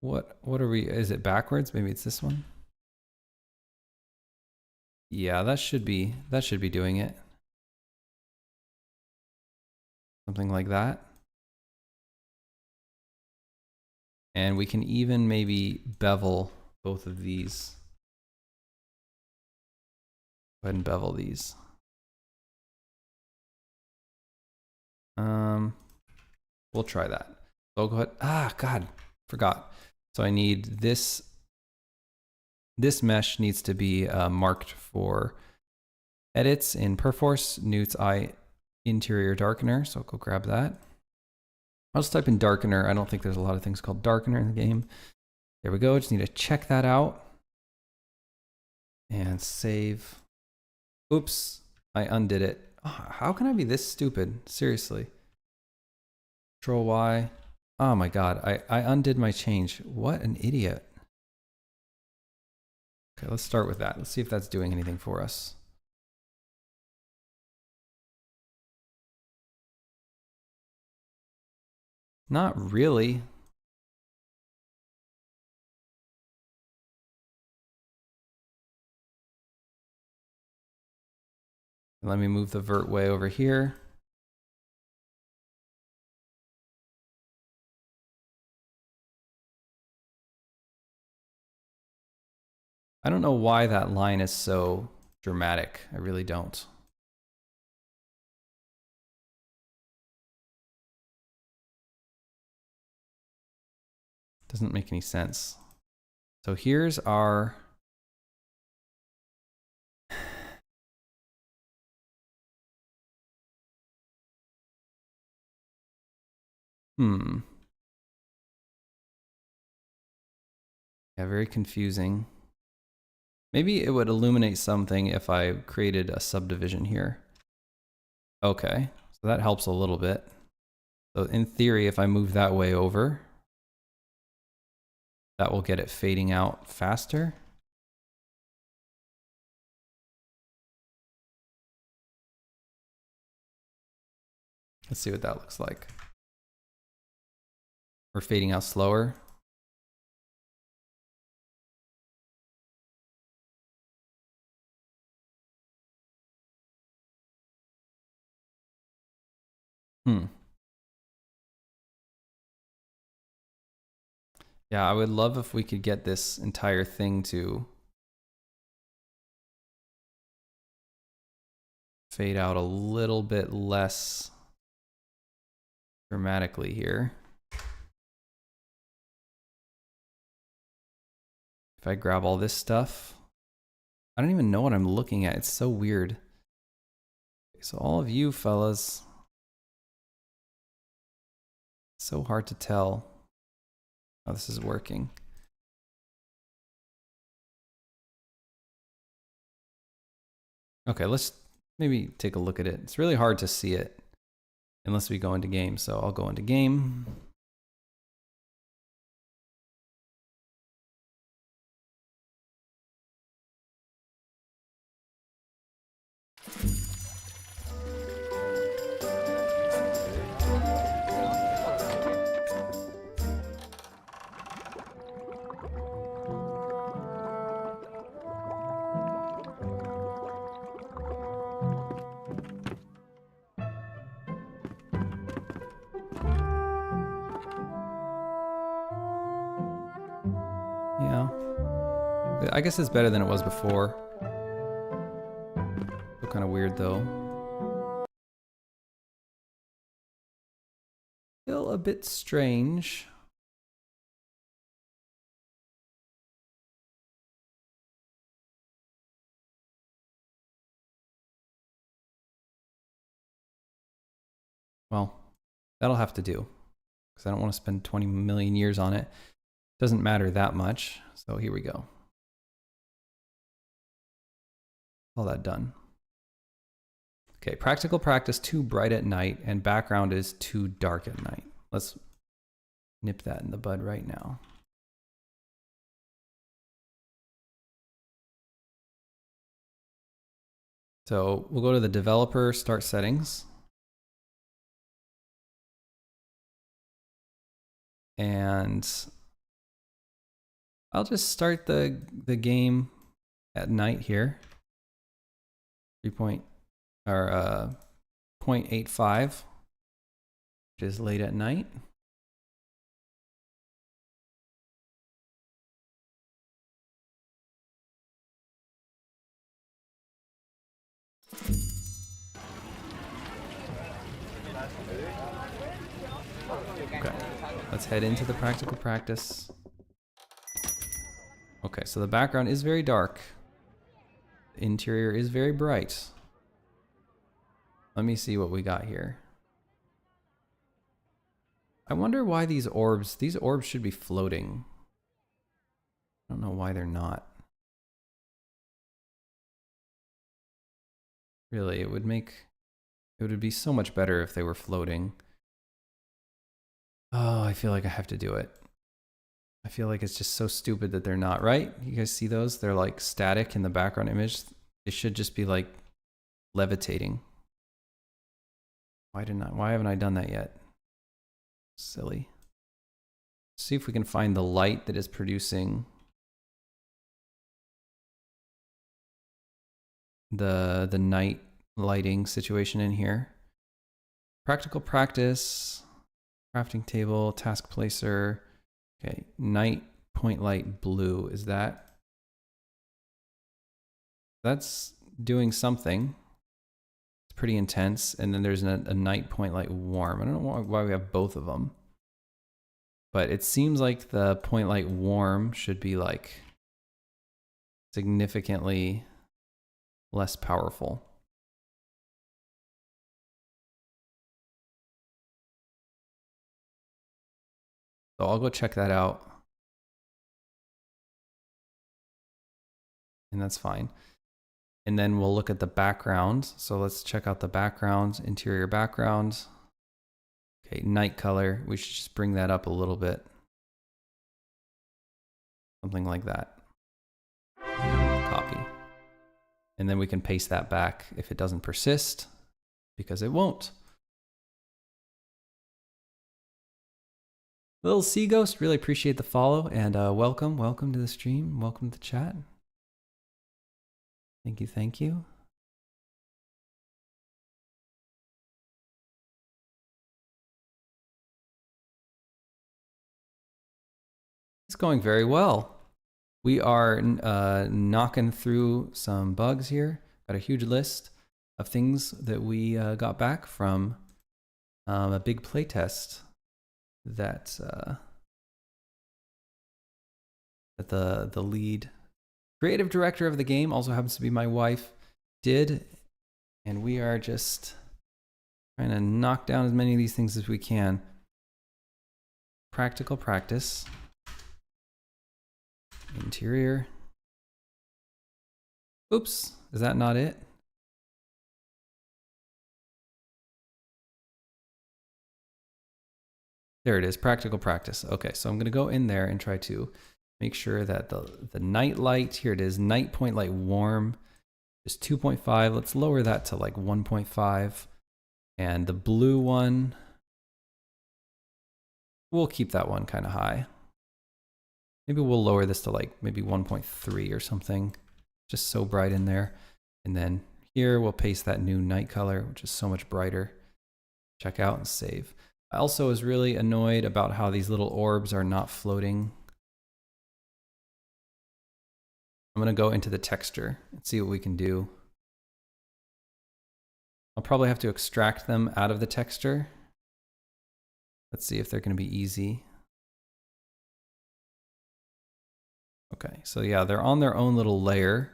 What are we, is it backwards? Maybe it's this one. Yeah, that should be doing it. Something like that. And we can even maybe bevel both of these. Go ahead and bevel these. We'll try that. So I'll go ahead. Ah, God, forgot. So I need this. This mesh needs to be marked for edits in Perforce, newt's eye interior darkener. So I'll go grab that. I'll just type in darkener. I don't think there's a lot of things called darkener in the game. There we go. Just need to check that out and save. Oops, I undid it. Oh, how can I be this stupid? Seriously. Control Y. Oh my God, I undid my change. What an idiot. Okay, let's start with that. Let's see if that's doing anything for us. Not really. Let me move the vert way over here. I don't know why that line is so dramatic. I really don't. Doesn't make any sense. So here's our yeah, very confusing. Maybe it would illuminate something if I created a subdivision here. Okay, so that helps a little bit. So in theory, if I move that way over, that will get it fading out faster. Let's see what that looks like. Or fading out slower. Yeah, I would love if we could get this entire thing to fade out a little bit less dramatically here. If I grab all this stuff, I don't even know what I'm looking at. It's so weird. So all of you fellas, it's so hard to tell how this is working. Okay, let's maybe take a look at it. It's really hard to see it unless we go into game. So I'll go into game. Yeah. I guess it's better than it was before. Still kind of weird though. Still a bit strange. Well, that'll have to do because I don't want to spend 20 million years on it. Doesn't matter that much. So here we go. All that done. Okay, practical practice too bright at night and background is too dark at night. Let's nip that in the bud right now. So we'll go to the developer start settings. And I'll just start the game at night here. 0.85, which is late at night. Okay, let's head into the practical practice. Okay, so the background is very dark. The interior is very bright. Let me see what we got here. I wonder why these orbs should be floating. I don't know why they're not. Really, it would be so much better if they were floating. Oh, I feel like I have to do it. I feel like it's just so stupid that they're not, right? You guys see those? They're like static in the background image. They should just be like levitating. Why haven't I done that yet? Silly. See if we can find the light that is producing the night lighting situation in here. Practical practice, crafting table, task placer. Okay, night point light blue. Is that's doing something. It's pretty intense. And then there's a night point light warm. I don't know why we have both of them. But it seems like the point light warm should be like significantly less powerful. So I'll go check that out. And that's fine. And then we'll look at the background. So let's check out the background, interior background. Okay, night color. We should just bring that up a little bit. Something like that. Copy. And then we can paste that back if it doesn't persist, because it won't. Little Sea Ghost, really appreciate the follow, and welcome to the stream, welcome to the chat. Thank you, thank you. It's going very well. We are knocking through some bugs here. Got a huge list of things that we got back from a big playtest that the lead creative director of the game, also happens to be my wife, did, and we are just trying to knock down as many of these things as we can. Practical practice. Interior. Oops, is that not it? There it is, practical practice. Okay, so I'm gonna go in there and try to make sure that the night light, here it is, night point light warm is 2.5. Let's lower that to like 1.5. And the blue one, we'll keep that one kind of high. Maybe we'll lower this to like maybe 1.3 or something. Just so bright in there. And then here we'll paste that new night color, which is so much brighter. Check out and save. I also was really annoyed about how these little orbs are not floating. I'm gonna go into the texture and see what we can do. I'll probably have to extract them out of the texture. Let's see if they're gonna be easy. Okay, so yeah, they're on their own little layer.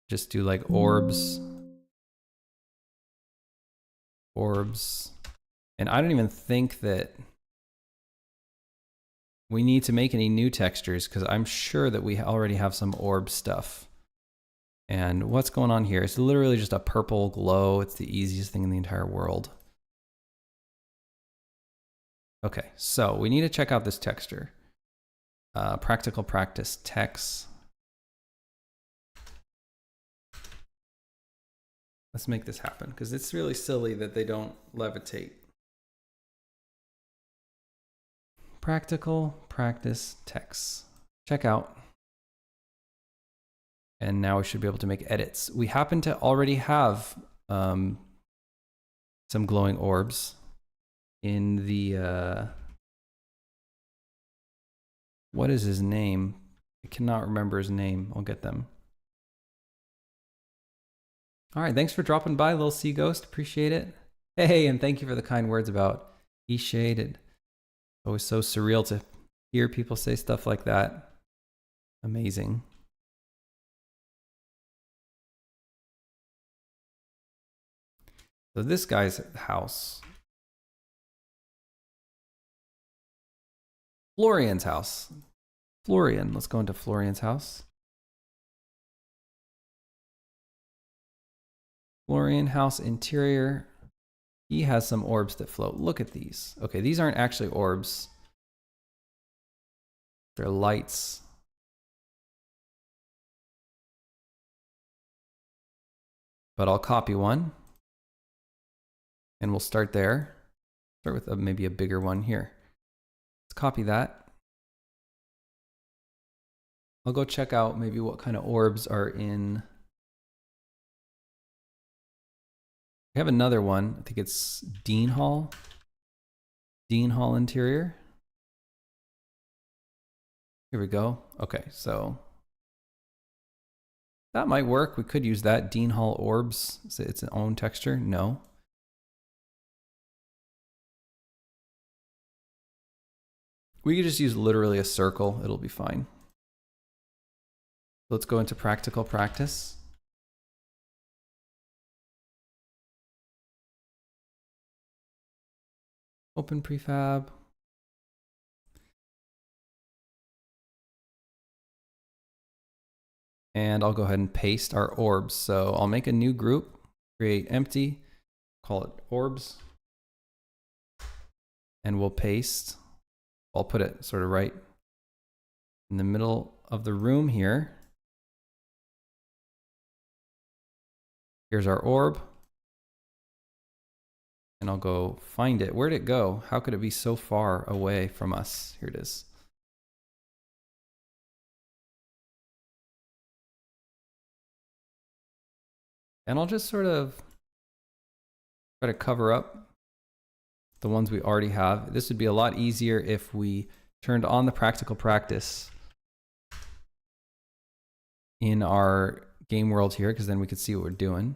Just do like orbs. Orbs. And I don't even think that we need to make any new textures because I'm sure that we already have some orb stuff. And what's going on here? It's literally just a purple glow. It's the easiest thing in the entire world. Okay, so we need to check out this texture. Practical practice text. Let's make this happen because it's really silly that they don't levitate. Practical practice text. Check out. And now we should be able to make edits. We happen to already have some glowing orbs in the what is his name? I cannot remember his name. I'll get them. All right, thanks for dropping by, Little Sea Ghost. Appreciate it. Hey, and thank you for the kind words about E-Shade. It's always so surreal to hear people say stuff like that. Amazing. So this guy's house. Florian's house. Florian, let's go into Florian's house. Florian house interior. He has some orbs that float. Look at these. Okay, these aren't actually orbs. They're lights. But I'll copy one. And we'll start there. Start with maybe a bigger one here. Let's copy that. I'll go check out maybe what kind of orbs are in. We have another one. I think it's Dean Hall. Dean Hall interior. Here we go. Okay, so that might work. We could use that. Dean Hall orbs. Is it its own texture? No. We could just use literally a circle. It'll be fine. Let's go into practical practice. Open prefab. And I'll go ahead and paste our orbs. So I'll make a new group, create empty, call it orbs. And we'll paste. I'll put it sort of right in the middle of the room here. Here's our orb. And I'll go find it. Where'd it go? How could it be so far away from us? Here it is. And I'll just sort of try to cover up the ones we already have. This would be a lot easier if we turned on the practical practice in our game world here, because then we could see what we're doing.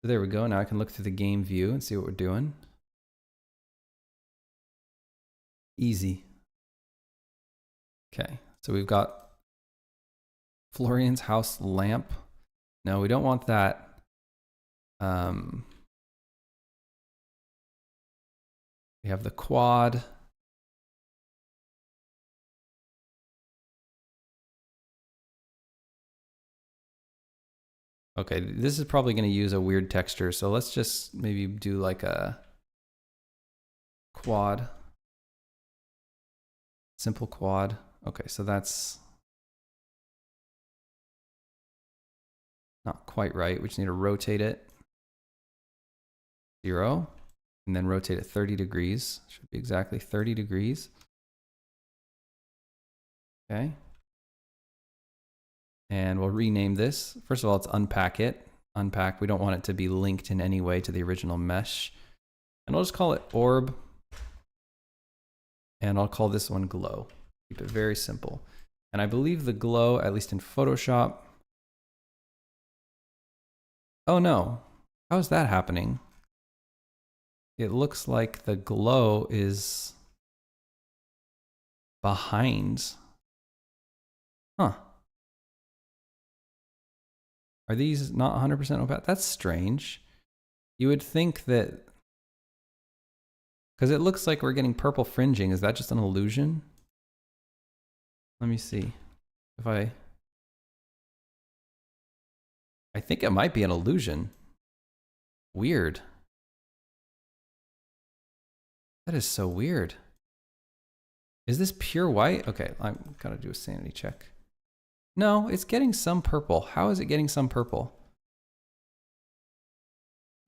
So there we go. Now I can look through the game view and see what we're doing. Easy. Okay, so we've got Florian's house lamp. No, we don't want that. We have the quad. Okay, this is probably going to use a weird texture, so let's just maybe do like a quad. Simple quad. Okay, so that's not quite right. We just need to rotate it 0, and then rotate it 30 degrees. Should be exactly 30 degrees. Okay. And we'll rename this. First of all, let's unpack it. Unpack, we don't want it to be linked in any way to the original mesh. And we'll just call it orb. And I'll call this one glow. Keep it very simple. And I believe the glow, at least in Photoshop. Oh no, how is that happening? It looks like the glow is behind. Huh. Are these not 100% opaque? That's strange. You would think that, because it looks like we're getting purple fringing. Is that just an illusion? Let me see. If I think it might be an illusion. Weird. That is so weird. Is this pure white? Okay, I'm gotta do a sanity check. No, it's getting some purple. How is it getting some purple?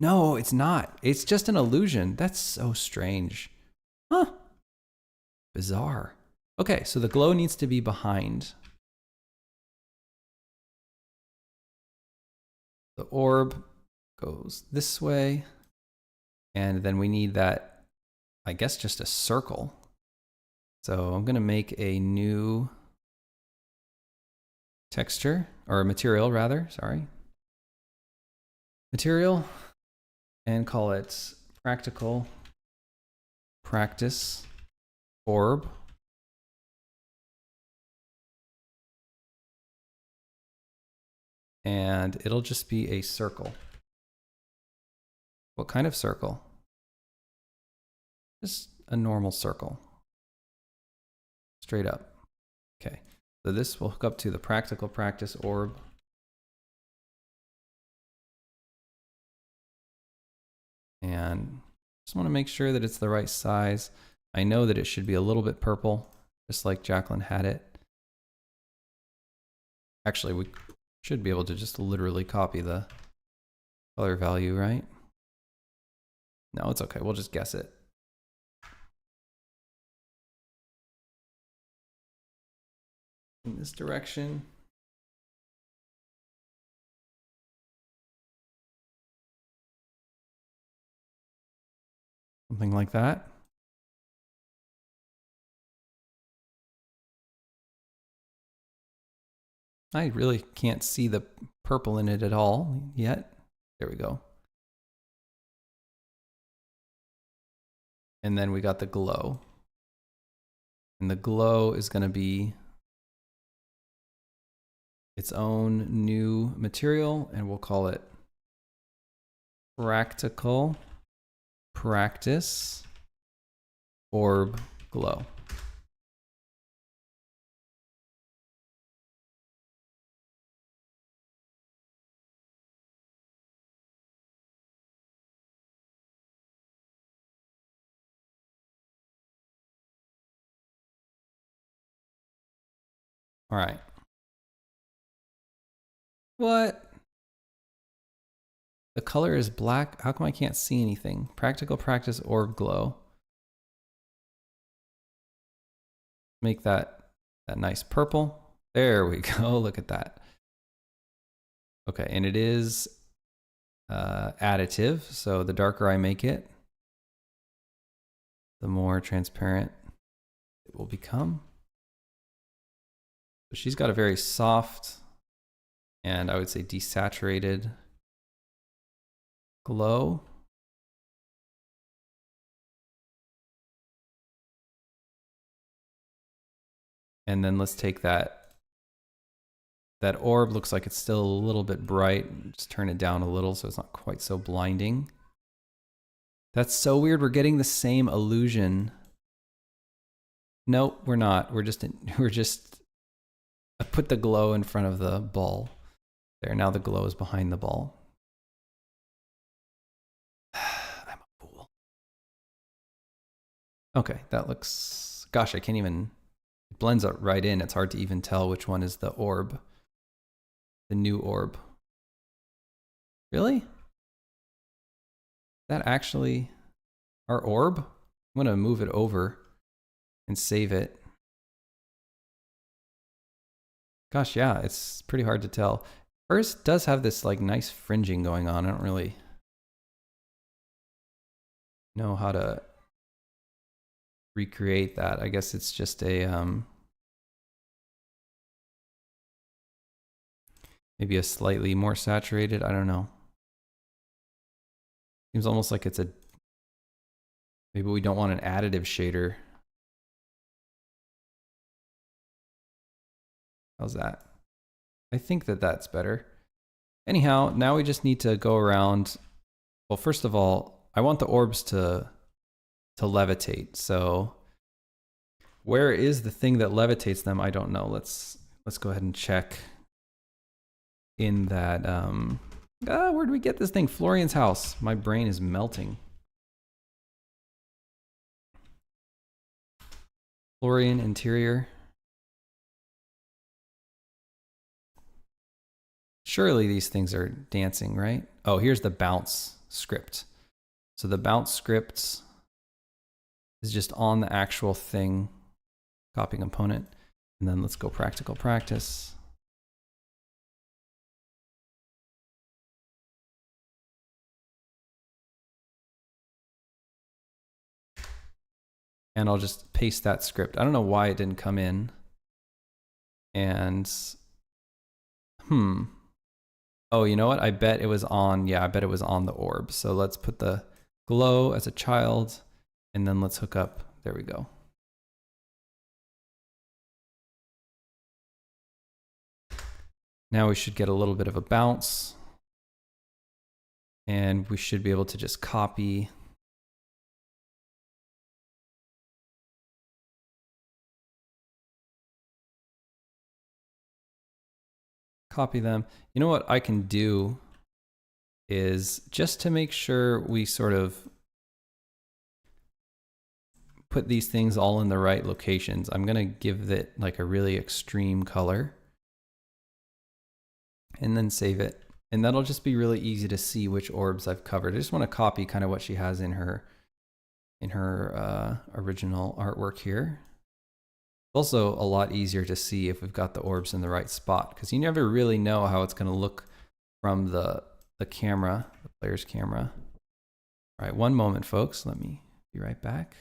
No, it's not. It's just an illusion. That's so strange. Huh. Bizarre. Okay, so the glow needs to be behind. The orb goes this way. And then we need that, I guess, just a circle. So I'm going to make a new texture, or material rather, sorry. Material, and call it practical practice orb. And it'll just be a circle. What kind of circle? Just a normal circle. Straight up. Okay. So this will hook up to the practical practice orb. And just want to make sure that it's the right size. I know that it should be a little bit purple, just like Jacqueline had it. Actually, we should be able to just literally copy the color value, right? No, it's okay. We'll just guess it. In this direction. Something like that. I really can't see the purple in it at all yet. There we go. And then we got the glow. And the glow is going to be its own new material, and we'll call it practical practice orb glow. All right. What? The color is black. How come I can't see anything? Practical practice orb glow. Make that nice purple. There we go. Look at that. Okay, and it is additive. So the darker I make it, the more transparent it will become. So she's got a very soft and I would say desaturated glow. And then let's take that orb, looks like it's still a little bit bright. Just turn it down a little so it's not quite so blinding. That's so weird. We're getting the same illusion. Nope, we're not. We're just I put the glow in front of the ball. There, now the glow is behind the ball. I'm a fool. Okay, that looks, gosh, I can't even, it blends up right in. It's hard to even tell which one is the orb. The new orb. Really? That actually our orb? I'm gonna move it over and save it. Gosh, yeah, it's pretty hard to tell. Hers does have this like nice fringing going on. I don't really know how to recreate that. I guess it's just a maybe a slightly more saturated, I don't know. Seems almost like it's a, maybe we don't want an additive shader. How's that? I think that that's better. Anyhow, now we just need to go around. Well, first of all, I want the orbs to levitate. So where is the thing that levitates them? I don't know. Let's go ahead and check in that where do we get this thing? Florian's house. My brain is melting. Florian interior. Surely these things are dancing, right? Oh, here's the bounce script. So the bounce script is just on the actual thing, copy component, and then let's go practical practice. And I'll just paste that script. I don't know why it didn't come in. And, oh, you know what? I bet it was on, yeah, I bet it was on the orb. So let's put the glow as a child, and then let's hook up, there we go. Now we should get a little bit of a bounce. And we should be able to just copy them. You know what I can do is just to make sure we sort of put these things all in the right locations. I'm going to give it like a really extreme color and then save it. And that'll just be really easy to see which orbs I've covered. I just want to copy kind of what she has in her original artwork here. Also a lot easier to see if we've got the orbs in the right spot, because you never really know how it's going to look from the camera, the player's camera. All right, one moment, folks. Let me be right back.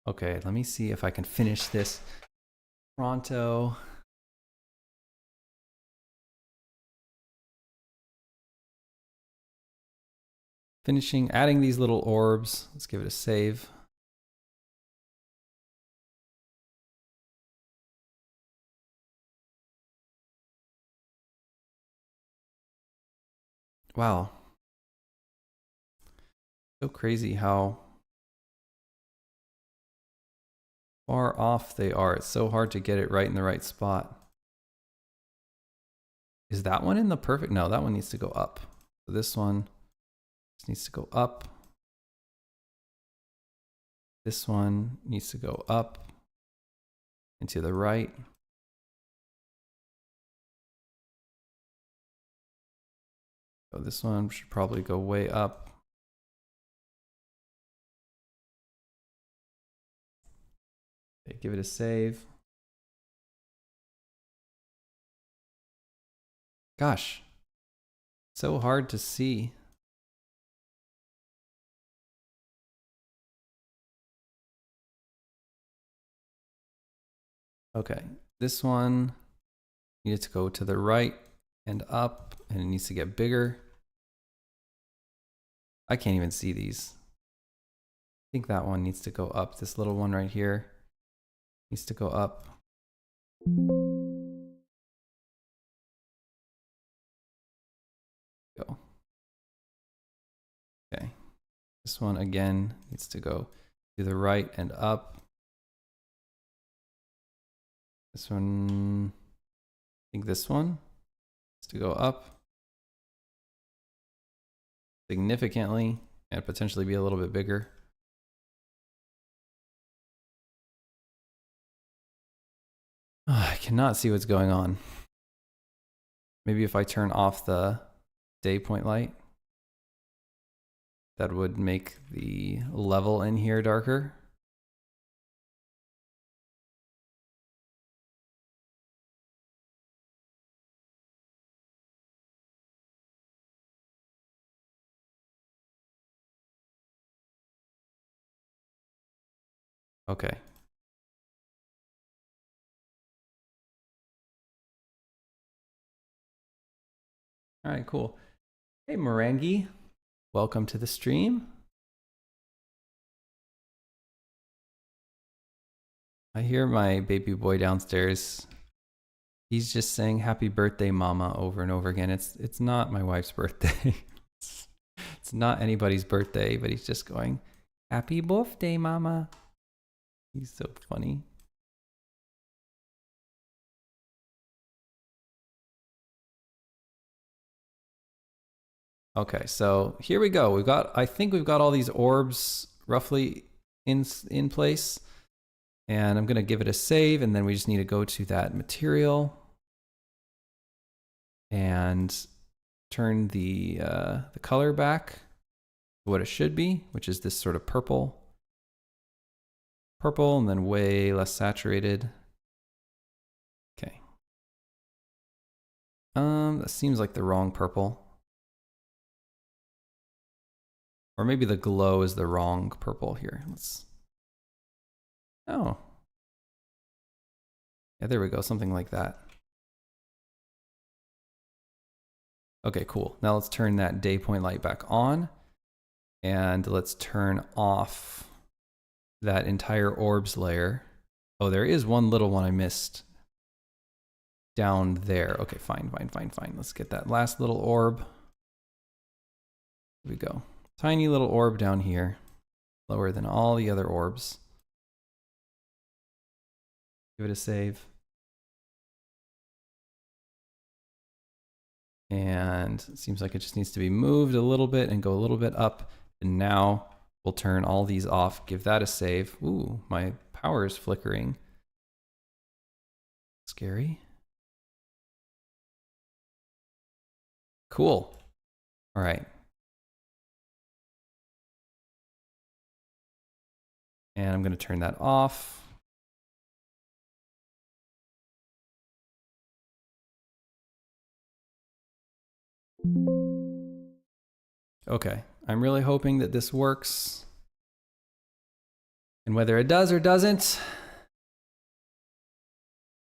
Okay, let me see if I can finish this pronto. Finishing, adding these little orbs. Let's give it a save. Wow. So crazy how far off they are. It's so hard to get it right in the right spot. Is that one in the perfect? No, that one needs to go up. So this one just needs to go up. This one needs to go up and to the right. So this one should probably go way up. Okay, give it a save. Gosh, so hard to see. Okay, this one needed to go to the right and up, and it needs to get bigger. I can't even see these. I think that one needs to go up. This little one right here needs to go up. Go. Okay. This one again needs to go to the right and up. This one, I think this one needs to go up significantly and potentially be a little bit bigger. Oh, I cannot see what's going on. Maybe if I turn off the day point light, that would make the level in here darker. Okay. All right, cool. Hey, Morangi. Welcome to the stream. I hear my baby boy downstairs. He's just saying happy birthday, mama, over and over again. It's not my wife's birthday. It's not anybody's birthday, but he's just going, happy birthday, mama. He's so funny. Okay, so here we go. I think we've got all these orbs roughly in place. And I'm gonna give it a save, and then we just need to go to that material and turn the color back to what it should be, which is this sort of purple, and then way less saturated. Okay. That seems like the wrong purple. Or maybe the glow is the wrong purple here. Oh. Yeah, there we go, something like that. Okay, cool. Now let's turn that day point light back on, and let's turn off that entire orbs layer. Oh, there is one little one I missed down there. Okay, fine. Let's get that last little orb. Here we go. Tiny little orb down here, lower than all the other orbs. Give it a save. And it seems like it just needs to be moved a little bit and go a little bit up. And now we'll turn all these off, give that a save. Ooh, my power is flickering. Scary. Cool. All right. And I'm going to turn that off. Okay, I'm really hoping that this works. And whether it does or doesn't,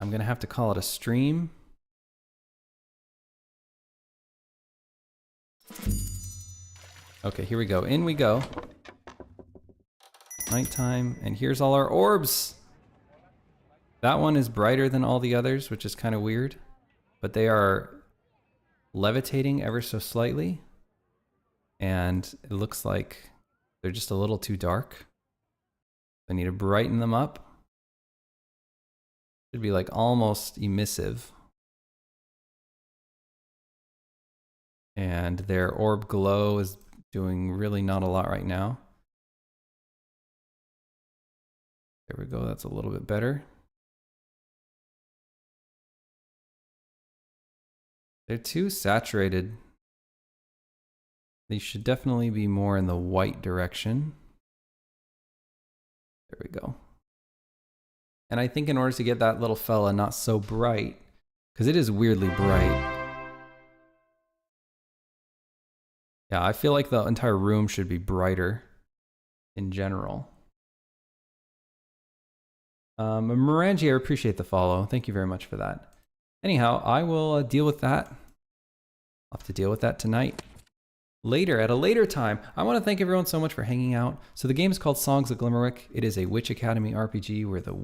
I'm going to have to call it a stream. Okay, here we go. In we go. Nighttime, and here's all our orbs. That one is brighter than all the others, which is kind of weird, but they are levitating ever so slightly, and it looks like they're just a little too dark. I need to brighten them up. Should be like almost emissive. And their orb glow is doing really not a lot right now. There we go, that's a little bit better. They're too saturated. They should definitely be more in the white direction. There we go. And I think in order to get that little fella not so bright, because it is weirdly bright. Yeah, I feel like the entire room should be brighter in general. Morangi, I appreciate the follow. Thank you very much for that. Anyhow, I will deal with that. I'll have to deal with that tonight. Later, at a later time. I want to thank everyone so much for hanging out. So the game is called Songs of Glimmerwick. It is a Witch Academy RPG where the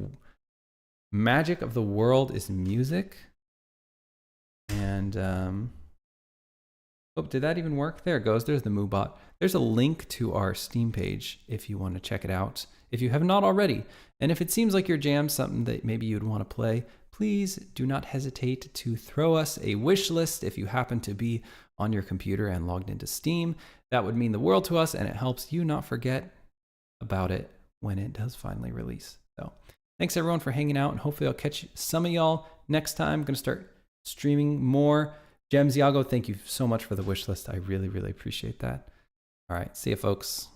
magic of the world is music. And, oh, did that even work? There it goes. There's the MooBot. There's a link to our Steam page if you want to check it out, if you have not already. And if it seems like your jam, something that maybe you'd want to play, please do not hesitate to throw us a wish list if you happen to be on your computer and logged into Steam. That would mean the world to us, and it helps you not forget about it when it does finally release. So thanks everyone for hanging out, and hopefully I'll catch some of y'all next time. I'm going to start streaming more. Gems Yago, thank you so much for the wish list. I really, really appreciate that. All right, see you folks.